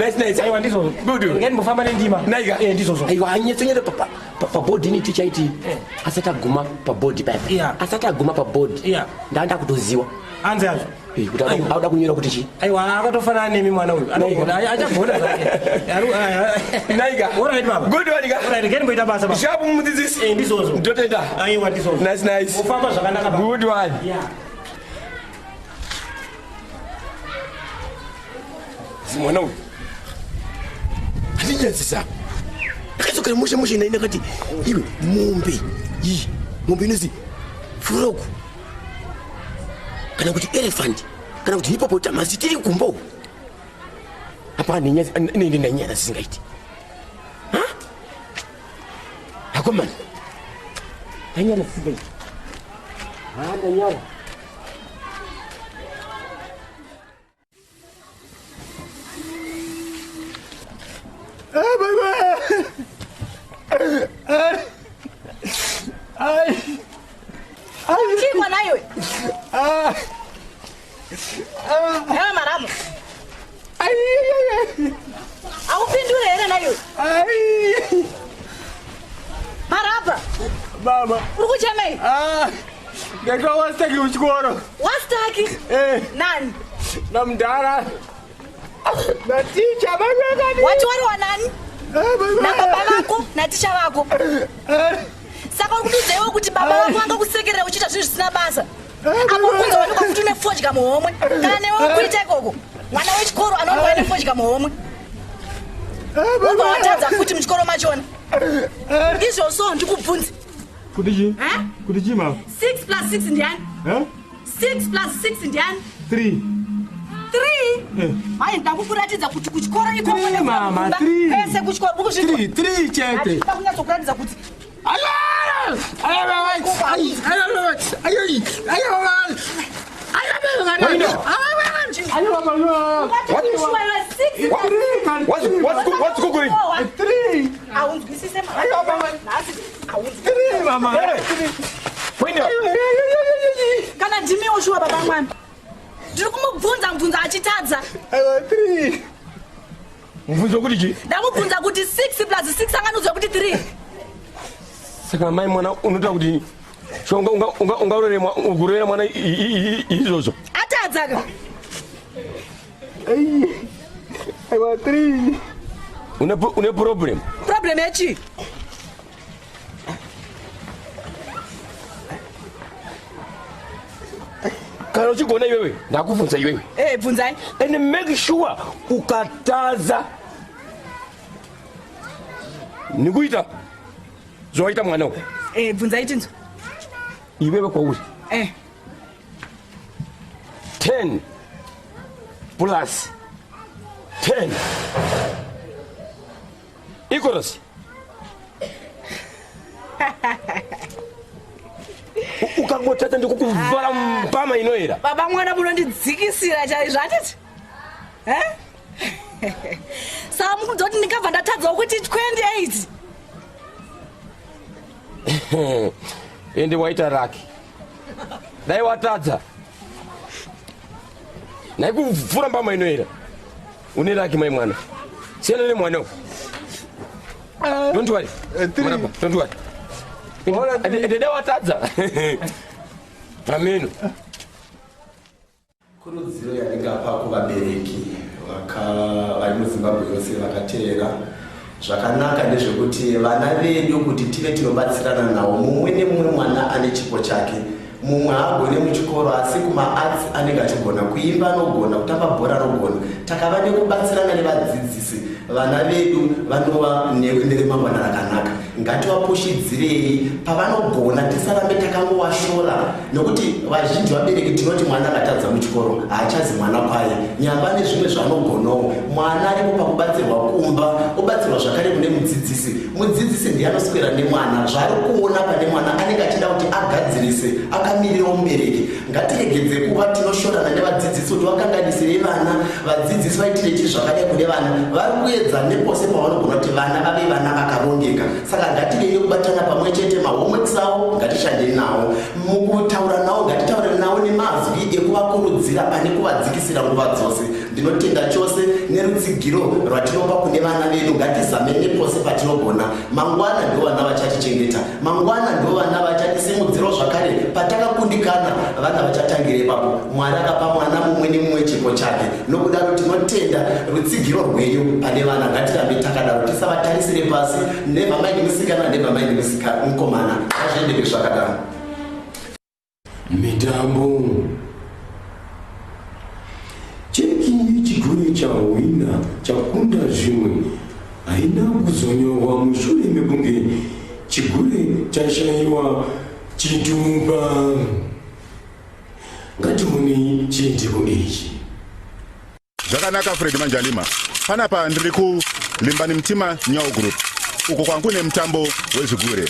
aiwa ndizozo ngeni mufamba nendima ndizozo aiwa anyetsonyeta pabhodhi ini tichaiti asati aguma pabhodhi paya asati aguma pabhodhi ndanda kutoziwa anze azvo kuti auda kunyora kuti chi aiwa akatofanana nemi mwana uyu achagona naiga alright baba good one ga alright ngeni mboita basa baba shapu mudzidzisi ndizozo ndotenda aiwa ndizozo nice mufamba zvakanaka baba good one mwana uyu handinyadzisa akadzokera mushe naine akati iwe mombe inozi furoku kana kuti elephant kana kuti hippopotamus tiri kumbo apa nende ndanyana zisingaiti akomana ndanyana zisingaiti ndanyana Chingwa nayo. Ewa maramo. Aupindule here nayo. Marapa. Mama. Urukuchamei. Ngekwa wastaki uchikoro. Wastaki? Nani? Na mdara. Na teacher baba. Watu wa nani? Na baba wako na teacher wako. Saka ukuduzewo kuti baba wako anga kusekerera uchita zvinhu zvisina basa. Apo kunzo wanuka kuti une fodya muhomwe. Kana newe kuita ikoko. Mwana wechikoro anoonwa ane fodya muhomwe. Ubva watadza kuti muchikoro machona. Izvozvo ndikubvunza. Kuti chi? Kuti chi mama? 6 plus 6 ndiani? 6 plus 6 ndiani? 3. 3? Hai ndakukuratidza kuti kuchikoro ikoko mama 3. Ese kuchikoro ukuzvizwa. 3 chete. Ndakunyatsokuratidza kuti What's cooking? 3. Aunzwisise mama. Kana ndimiwo shuwa baba mwana. Ndiri kumubvunza achitadza. 3. Mubvunzo kuti chi? Ndamubvunza kuti 6 plus 6 anganodza kuti 3. saka mai mwana unoita kuti ungaurera mwana izvozvo atadzaka aiwa 3 une problem yachi kana uchigona iwewe ndakubvunza iwewe bvunzai and make sure ukataza nikuita zvawaita mwana bvunzai tinzo iwewe kwauri 10 plus 10 equals ukangotata ndikukuvhara mpama inoera baba mwana munondidzikisira chaizvo atiti saka mukunza kuti ndikabva ndatadzawo kuti 28 ende waita raki dai watadza naikuvhura mpama inoera une raki mai mwana siyana nemwana don't worry don't worry ende dai watadza ameno kurudziro yandingapa kuvabereki vari muzimbabwe yose vakateera zvakanaka ndezvekuti vana vedu kuti tive tinobatsirana navo mumwe nemumwe mwana ane chipo chake mumwe agone muchikoro asi kumaarts anenge achigona kuimba anogona kutamba bhora anogona takava nekubatsirana nevadzidzisi vana vedu vanova neremangwana rakanaka ngativapushidzirei pavanogona tisarambe takangovashora nokuti vazhinji vabereki tinoti mwana akatadza muchikoro haachazi mwana kwaye nyamba nezvimwe zvanogonawo mwana aripo pakubatsirwa kumba obatsirwa zvakare kune mudzidzisi ndiye anoswera nemwana zvari kuona pane mwana anenge achida kuti agadzirise akamirirawo mubereki ngatiregedze kuva tinoshorana nevadzidzisi kuti vakanganisirei vana vadzidzisi vaitire chi zvakadai kune vana vari kuedza nepose pavanogona kuti vana vave vana vakarongeka saka ngatirege kubatana pamwe chete mahomeworks avo ngatishandei nawo mukutaura nawo ngatitaure nawo nemazwi ekuvakurudzira pane kuvadzikisira nguva dzose ndinotenda chose nerutsigiro rwatinopa kune vana vedu ngatizame nepose patinogona mangwana ndo vana vachatichengeta mangwana ndo vana vachatisimudziro zvakare patakakundikana vana vachatangira ipapo mwari akapa mwana mumwe nemumwe chipo chake nokudaro tinotenda rutsigiro rwenyu pane vana ngatirambe takadaro tisavatarisire pasi nevamaini musikana nevamaini mukomana azviendeke zvakadaro mitambo cheki chigure chawina chakunda zvimwe haina kuzonyorwa mushure mekunge chigure chashayiwa chitumba ngatione chiitiko ichi zvakanaka Fred Manjalima panapa ndiri kulimbani mtima Nyau Group uko kwangu nemutambo wezvigure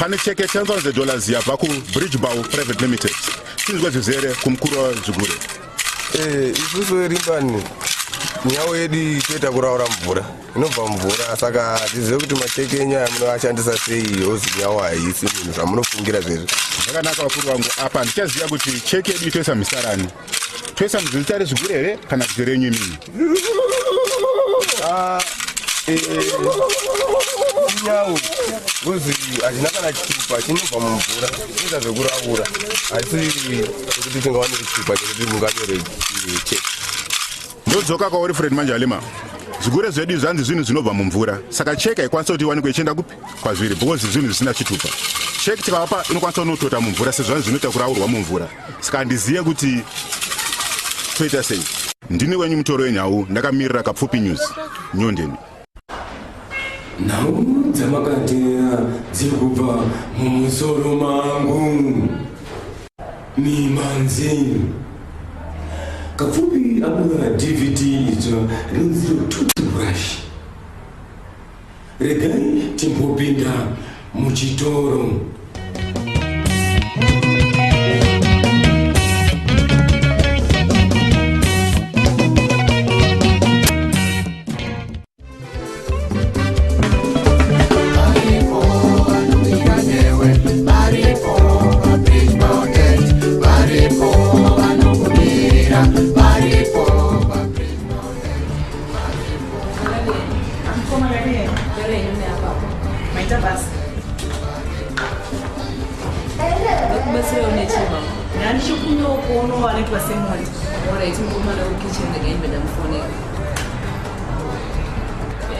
pane cheke $10,000 yabva kuBridgebow Private Limited. Tinzwe zvizere kumukuru wazvigure. Isusu rimbani nyau yedu toita kuraura mvura inobva mvura, saka tizive kuti macheke enyaya munoashandisa sei, ozi nyau haisi munhu zvamunofungira zvezvo. Zvakanaka vakuru vangu, apa ndichaziva kuti cheke yedu toisa misarani, toisa muzita rezvigure here kana kuti renyu imini? Nyau ozi hazvina kana chitupa chinobva mumvura, toita zvekuraura asi kuti tingawane chitupa chekuti munganyore cheke. Ndodzoka kwauri Fred Manjalima. Zvigure zvedu zvanzi zvinhu zvinobva mumvura, saka cheke haikwanisa kuti iwanikwe ichienda kupi kwazviri, because zvinhu zvisina chitupa. Cheke tikavapa inokwanisa kunotota mumvura sezvo zvanzi zvinoita kuraurwa mumvura, saka handizive kuti toita sei. Ndini wenyu mutoro wenyau, ndakamirira Kapfupi News, Nyondeni. Nhau dzamakatera dziri kubva mumusoro mangu mimanzi. Kapfupi abura DVD idzo rinzi toothbrush. Regai timbopinda muchitoro.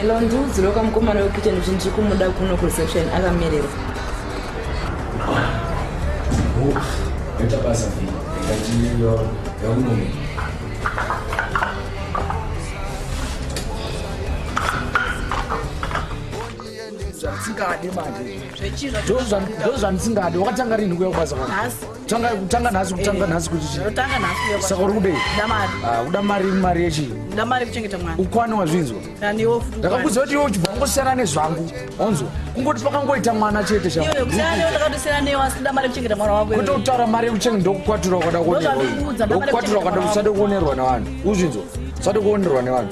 Hello, nduzi loka mkomana wekitchen zvinhu kumuda kuno ku reception akamerera. Eta basa fi. Ngati yo yakunomi. Singade manje. Those singade wakatanga rini kuya kubasa kwako. Tanga nasi kuti chi. Tanga nasi. Saka uri kude. Damari. Uda mari yechi. Damari kuchengeta mwana. Ukwani wazvinzwa. Kaniwo futu. Ndakakuudza kuti iwe uchibva ngosiyana nezvangu. Onzo. Kungoti pakangoita mwana chete sha. Iwe kusiyana ndakatosiyana newe asida mari kuchengeta mwana wako. Kuti utaura mari yekuchenga ndokukwatura wakada kuonerwa. Ndokukwatura wakada usade kuonerwa navanhu. Uzvinzwa. Usade kuonerwa navanhu.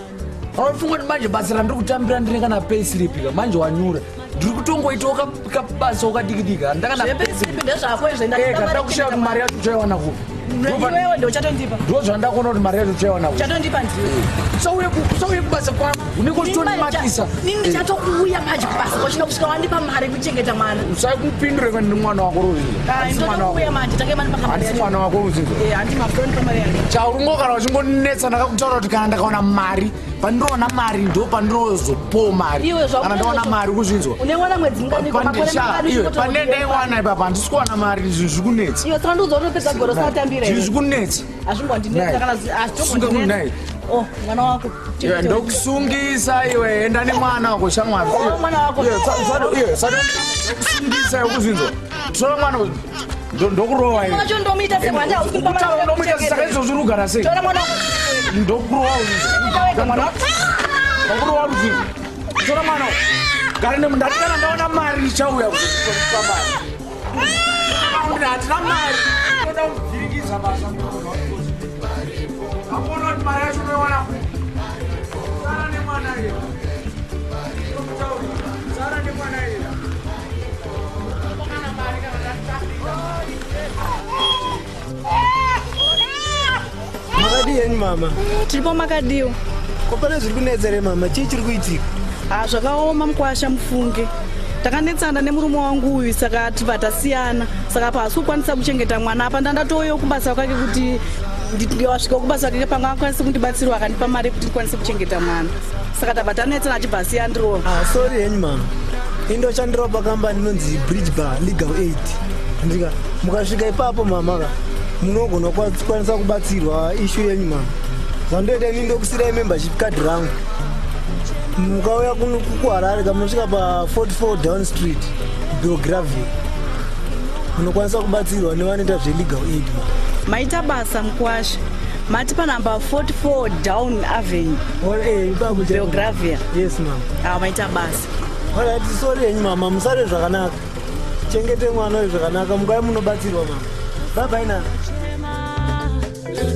Aufunga kuti manje basa randiri kutambira ndine kana payslip manje wanyura. Ndiri kutongoita kabasa ukadikidika. Ndakana payslip ndezvako ezvenda. Kada kushaya mari yacho chaiwana kupi. Iwewe ndio chatondipa. Ndo zvandakuona kuti mari yacho chaiwana kupi. Chatondipa ndiwe. Sauye kubasa kwangu. Uniko chitonimatisa. Nini chatokuuya manje kubasa. Kochina kusvika wandipa mari kuchengeta mwana. Usai kupindure kwani mwana wako ruzi. Ndokuuya manje take mari pakamari. Asi mwana wako ruzi. Andi mafront pamari yake. Chaurungo kana uchingonetsa ndakakutaura kuti kana ndakaona mari, pandinoona mari ndo pandinozopo mari. Kana ndaona mari kuzvinzwa. Unewana mwedzi ngani kwa makore makadi. Iwe panendaiwana ipapa handisi kuwana mari zvikunetsa. Iwe saka ndozotopedza goro satambira. Zvikunetsa. Azvimbondinetsa kana azvimbondinetsa. Oh, mwana wako. Iwe ndokusungisa iwe enda nemwana wako shamwari. Mwana wako. Iwe saka ndokusungisa kuzvinzwa. Tora mwana ndokurowa iwe. Mwacho ndomuita semwanda usikumpa mwana. Ndomuita saka izvozvo urugara sei. Tora mwana wako. Ndokurowa uzvinzwa. Mwana wako. Ndokurowa uzvinzwa. Tora mwana wako. Gara nemundani kana ndaona mari ichauya kupa mari. Hatina mari. Toda kuvhirikidza basa. Hakuona kuti mari yacho unoiwana. Sara nemwana iye. Sara nemwana iye. Makadii mama? Tiripo makadiwo. Kopana zviri kunetsere mama, chii chiri kuitika? Zvakaoma mukwasha mufunge. Takanetsana nemurume wangu uyu saka tibva tasiyana. Saka pasi kukwanisa kuchengeta mwana apa ndandatoyo kubasa kwake kuti ndikasvika kubasa kwake panga akwanisa kundibatsirwa akandipa mari kuti ndikwanise kuchengeta mwana. Saka tabva tanetsana achibva asiya ndirowa. Sorry henyu mama. Indoshandirawo pakambani inonzi Bridgebow Legal Aid. Ndika mukasvika ipapo mama munogona kukwanisa kubatsirwa issue yenyu mama. Zvandoita ini ndokusirai membership card rangu. Mukauya kuHarare kamunosvika pa 44 Down Street, Belgravia. Munokwanisa kubatsirwa nevanoita zvelegal aid. Maita basa mukwasha. Mati pa number 44 Down Avenue. Belgravia. Yes ma'am. Maita basa. Alright, sorry henyu mama, musare zvakanaka. muchengete mwana uyu zvakanaka mungava munobatsirwa mama babai nana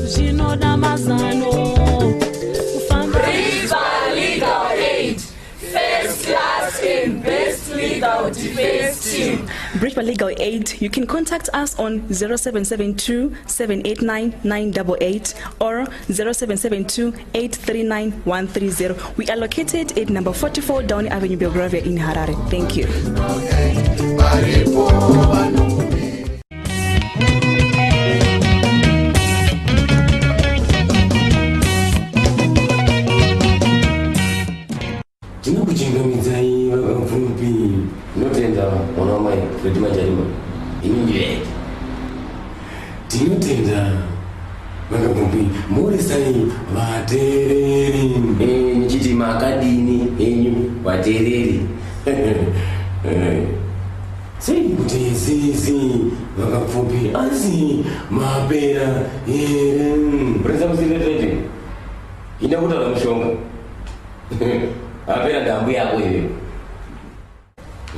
zvinoda mazano River Legal Aid, first class in best legal defense team. Bridge by Legal Aid, you can contact us on 0772-789-988 or 0772-839-130. We are located at number 44 Downey Avenue, Belgravia in Harare. Thank you. Ndinokuchingamidzayi vakapfupi ndinotenda mwana wamai Fred Majalima ini ndiye tinotenda vakapfupi murisai vateereri nichiti makadini enyu vateereri sei kuti isisi vakapfupi asi mapera puresa musiretete ina kutaura mushonga apera ndambu yako iwewe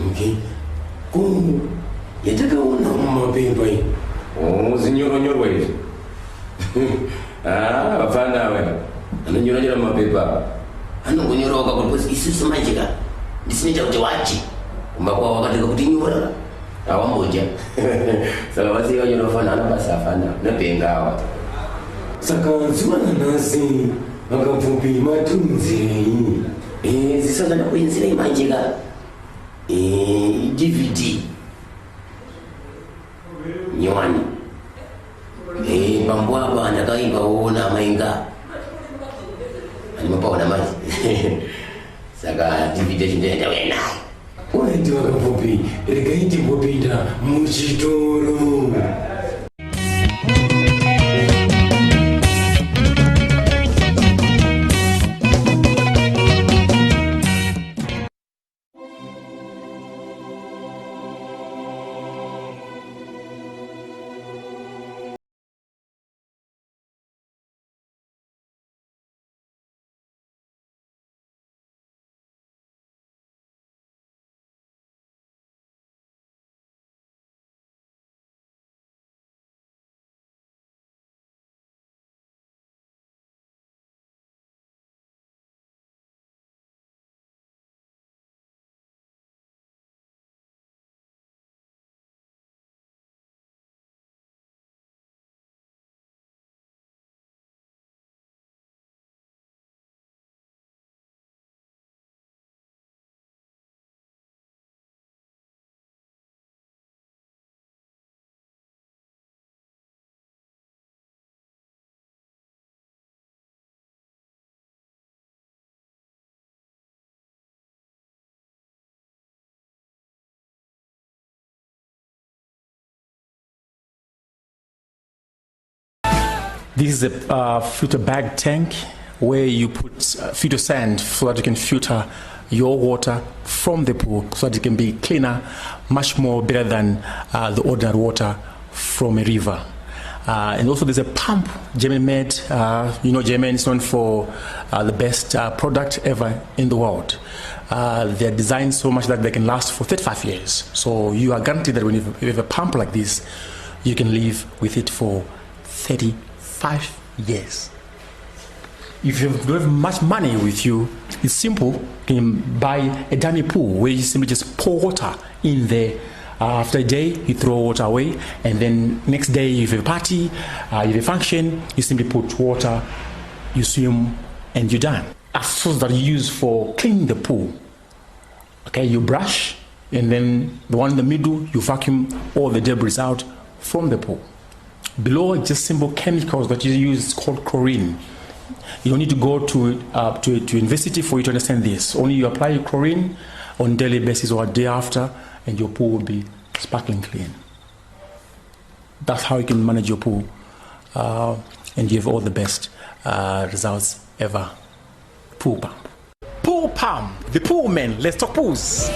okay ko yatakaona mumapepa iyi muzinyoronyorwa izvi vapfana we anonyoronyora mumapepa anongonyorawo kakuti isusu majika ndisinoita kuti wachi kumba kwavo wakateka kuti nyora awamboja saka vasei vanyora fana ana basa afana napengawa saka zuva nanhasi vakapfupi matunzirei zisazana kuenzera imanjika DVD nyowani pambo apa ndakaimbaona mainga animapaona mazi saka DVD chindoenda wenayo unaiti vakapfupi regaiti mbopinda muchitoro. This is a filter bag tank where you put filter sand so that you can filter your water from the pool so that it can be cleaner, much more better than the ordinary water from a river. And also there's a pump German made. You know, German is known for the best product ever in the world. They're designed so much that they can last for 35 years. So you are guaranteed that when you have a pump like this, you can live with it for 35 years. If you don't have much money with you, it's simple. You can buy a dummy pool where you simply just pour water in there. After a day, you throw water away, and then next day, you have a party, you have a function, you simply put water, you swim, and you're done. A sauce that you use for cleaning the pool. Okay, you brush, and then the one in the middle, you vacuum all the debris out from the pool. Below, just simple chemicals that you use called chlorine. You don't need to go to university for you to understand this. Only you apply chlorine on a daily basis or a day after, and your pool will be sparkling clean. That's how you can manage your pool, and you have all the best results ever. Pool pump. Pool pump. The pool man. Let's talk pools.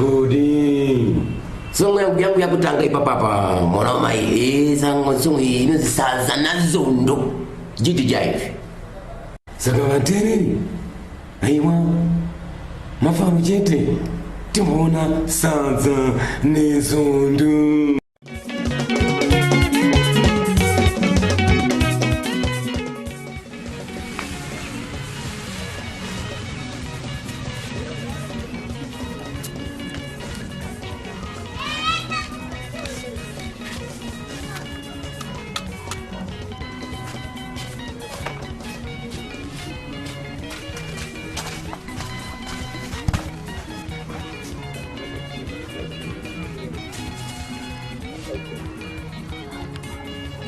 Godi. Songo yangu yakutanga ipapapa mwana wa mai songo inozisaza nazondo jiti jaive saka vatereri aiwa mafaro chete timbona sadza nezondo.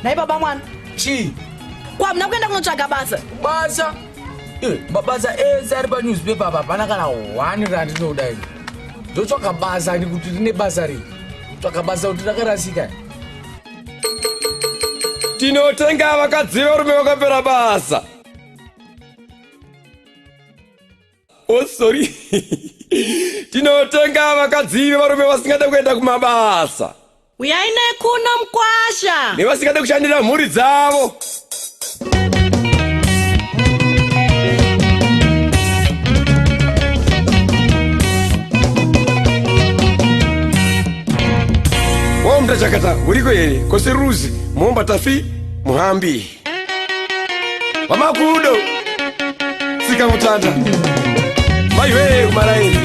Nai baba mwana chi kwa mna kuenda kunotsvaga basa mabasa ese ari panewspaper apa hapana kana 1 rand ndinoda ini ndotsvaka basa ani kuti rine basa rei tsvaka basa kuti rakarasika. Tinotenga vakadzi varume vakapera basa. Oh sorry. Tinotenga vakadzi varume vasingada kuenda kumabasa. uyai nekuno mkwasha nevasingada kushandira mhuri dzavo. Wamda chakata uriko here kose ruzi muomba tafi muhambi wamakudo sika mutanda maiwe kumaraini.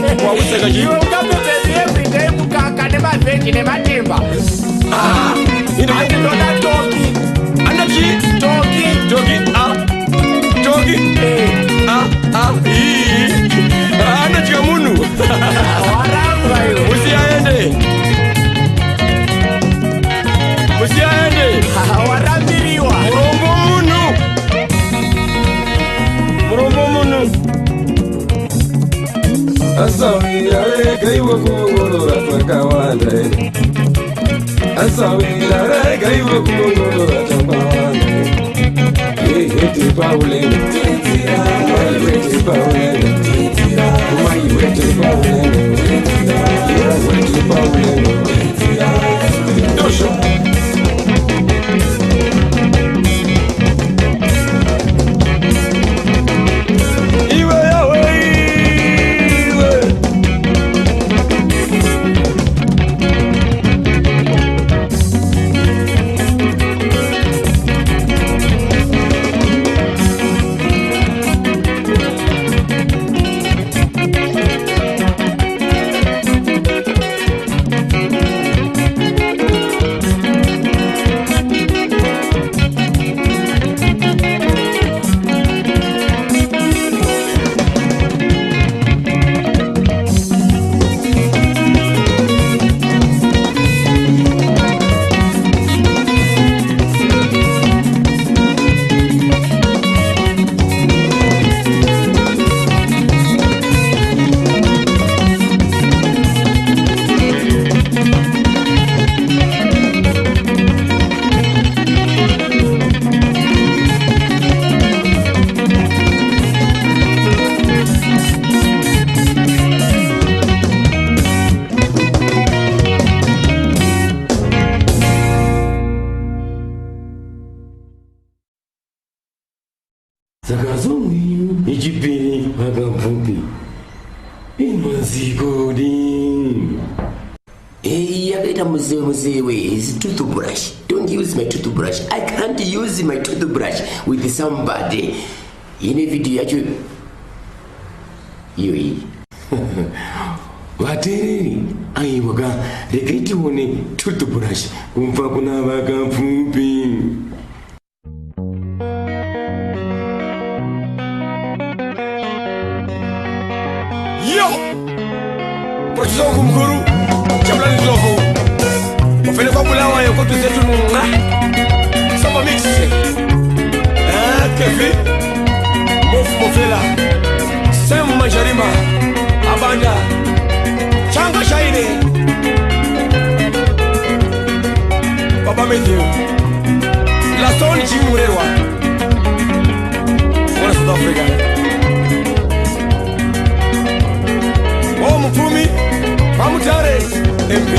wauseka chi iwe ungapepezi everyday mukaka nemavheji nematimba andinoda toki anachi toki anachika munhu waramba iwe musiaende warambiriwa murombo munhu asawira rega iwe kuongorora twakawanda asawira rega iwe kuongorora twakawanda ihete paulena maiwete paulena maiwete paulena maiwete paulena dosho iwe yawe Zakazongi ichipiri Kapfupi inwazigodi. Hey, yakaita muzewe is toothbrush. Don't use my toothbrush. I can't use my toothbrush with somebody. Ine video yacho yoi. Vatereri aiwaka rekaitione toothbrush kumva kuna Kapfupi. Yo! Professor Kumguru, Chamlan Zoko. Ofele kwa bulawa yoko tuzetu nunga. Samba mix. Kefi. Mofu mofela. Sem majarima. Abanda. Changa shaine. Baba Matthew. La Sony Chimurewa. Wana South Africa. Mfumi Pamutare MP.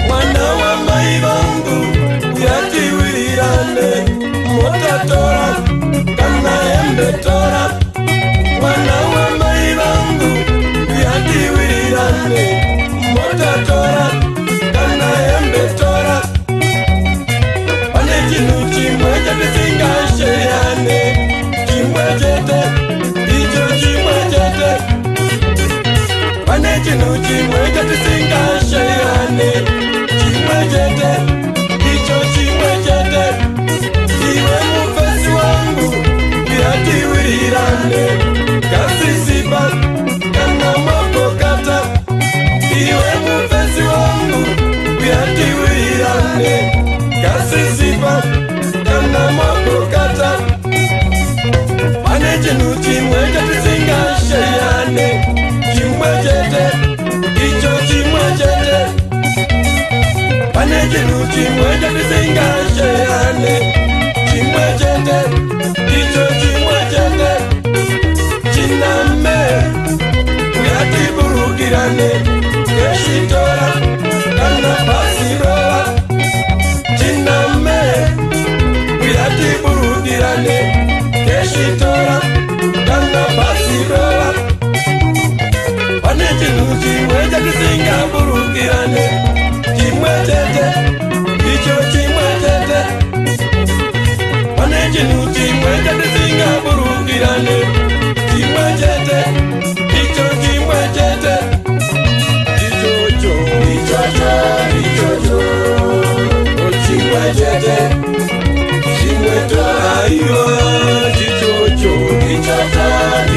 Mwana wa mai vangu yatiwirane motatora tora mwana wa mai vangu yatiwirirane motatora kana embe tora pane chinhu chimwe chatisingasherane chimwe chete icho chimwe chete pane chinhu chimwe chatisingasherane chimwe chete icho chimwe chete iwe mufesi wangu yatiwirirane kasisipa kana mapokata iwe mufesi wangu yatiwirirane kasisipa kana mapokata pane chinhu chimwe chatisingasherane chimwe chete icho chimwe chete pane chinhu chimwe chatisingasherane chimwe chete icho chimwe chete chiname uyatiburukirane keshitora kana pasiroa chiname uyatiburukirane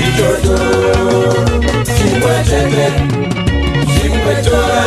ichocho chimwe chete chimwe chora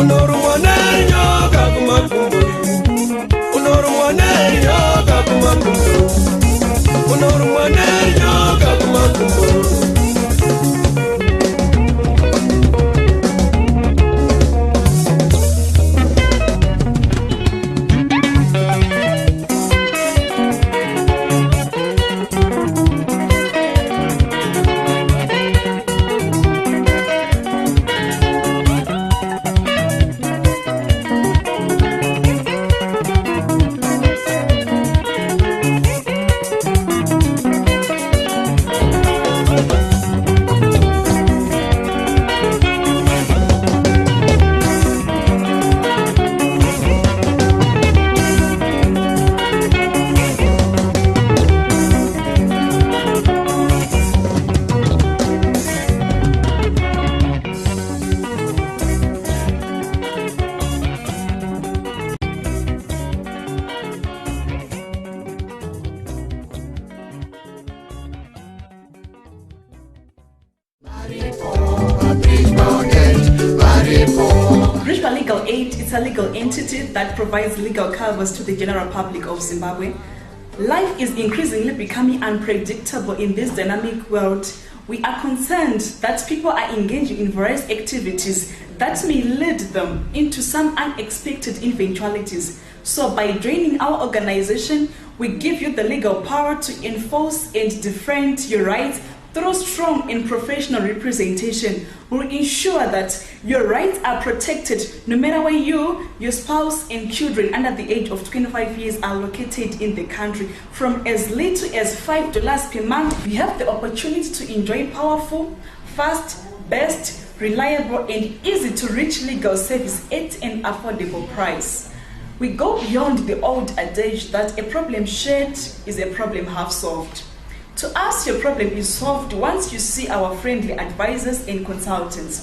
unorumwa nenyoka kumakumbo unorumwa nenyoka kumakumbo unorumwa nenyoka kumakumbo. Bridgebar Legal Aid is a legal entity that provides legal covers to the general public of Zimbabwe. Life is increasingly becoming unpredictable in this dynamic world. We are concerned that people are engaging in various activities that may lead them into some unexpected eventualities. So by joining our organization, we give you the legal power to enforce and defend your rights through strong and professional representation. We'll ensure that your rights are protected no matter where you, your spouse, and children under the age of 25 years are located in the country. From as little as $5 per month, you have the opportunity to enjoy powerful, fast, best, reliable, and easy to reach legal service at an affordable price. We go beyond the old adage that a problem shared is a problem half solved. To us, your problem is solved once you see our friendly advisors and consultants.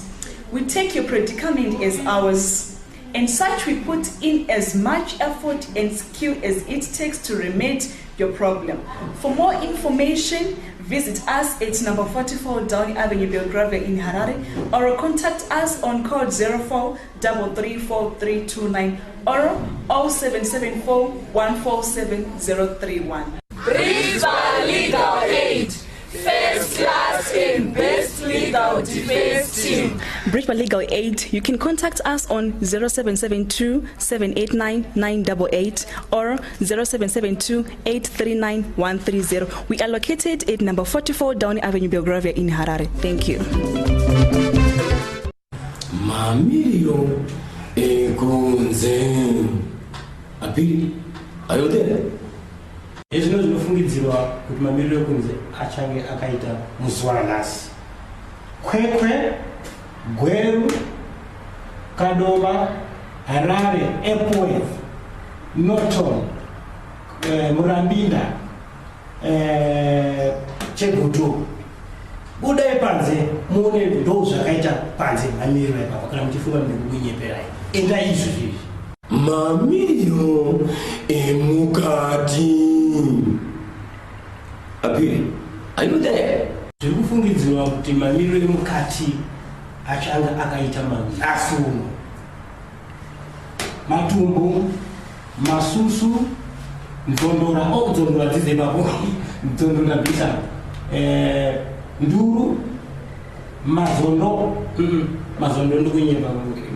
We take your predicament as ours, and such we put in as much effort and skill as it takes to remedy your problem. For more information, visit us at number 44 Downey Avenue, Belgravia in Harare, or contact us on code 04 334 or 0774 147 031. Bridgebar Legal Aid, first class and best legal defense team. Bridgebar Legal Aid, you can contact us on 0772 789 988 or 0772 839 130. We are located at number 44 Downey Avenue, Belgravia in Harare. Thank you. Mamiro ekunze. Apiri, are you there? Ezino zvinofungidzirwa kuti mamiriro ekunze achange akaita musi wanhasi. Kwekwe, Gweru, Kadova, Harare, Epworth, Norton, Murambinda, Chebutu. Budai panze muone ndo zvakaita panze mamiriro ipapa kana muchifunga ndikugwenyeperai. Enda izvo izvi. Mamiriro emukati. Apiri, are you there? Zviri kufungidzirwa kuti mamiriro emukati achanga akaita manhasi uno. Matumbu, masusu, nzondora, nzondora dzizepapo, nzondora bisa, nduru, mazondo, mazondo ndokunyepa,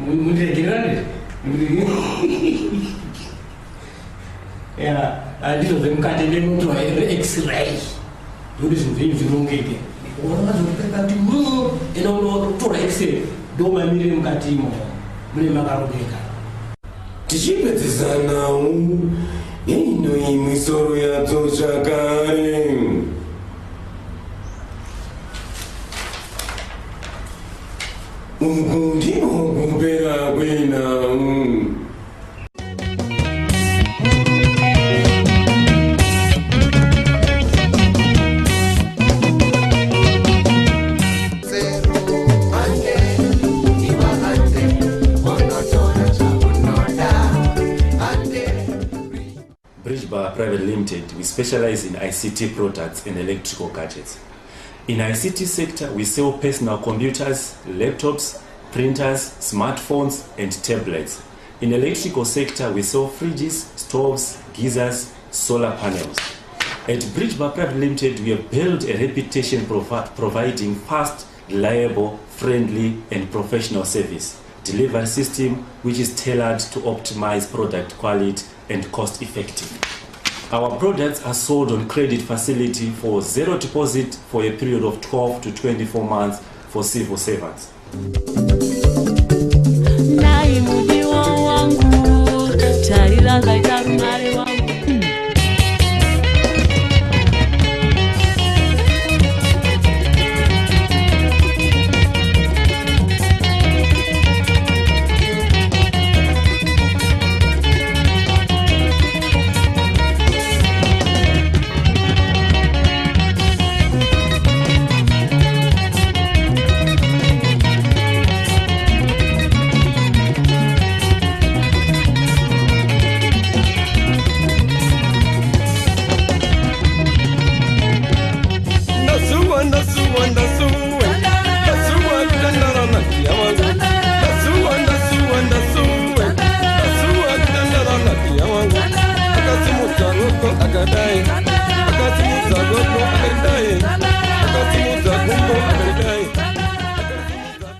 mundiregererane. Ndizvo zvemukati ndinotora x-ray ndokuti zvinhu zvenyu zvinongeke unazopekati ena unotora x-ray ndo mamirire mukati imo mune makarongeka tichipedzisanawo ino imisoro yadzo zvakare. Uku ndiko kupera kwenhau. Bridgebar Private Limited, we specialize in ICT products and electrical gadgets. In ICT sector, we sell personal computers, laptops, printers, smartphones, and tablets. In the electrical sector, we sell fridges, stoves, geysers, solar panels. At Bridgebar Private Limited, we have built a reputation providing fast, reliable, friendly, and professional service delivery system which is tailored to optimize product quality and cost effective. Our products are sold on credit facility for zero deposit for a period of 12 to 24 months for civil servants. Akadai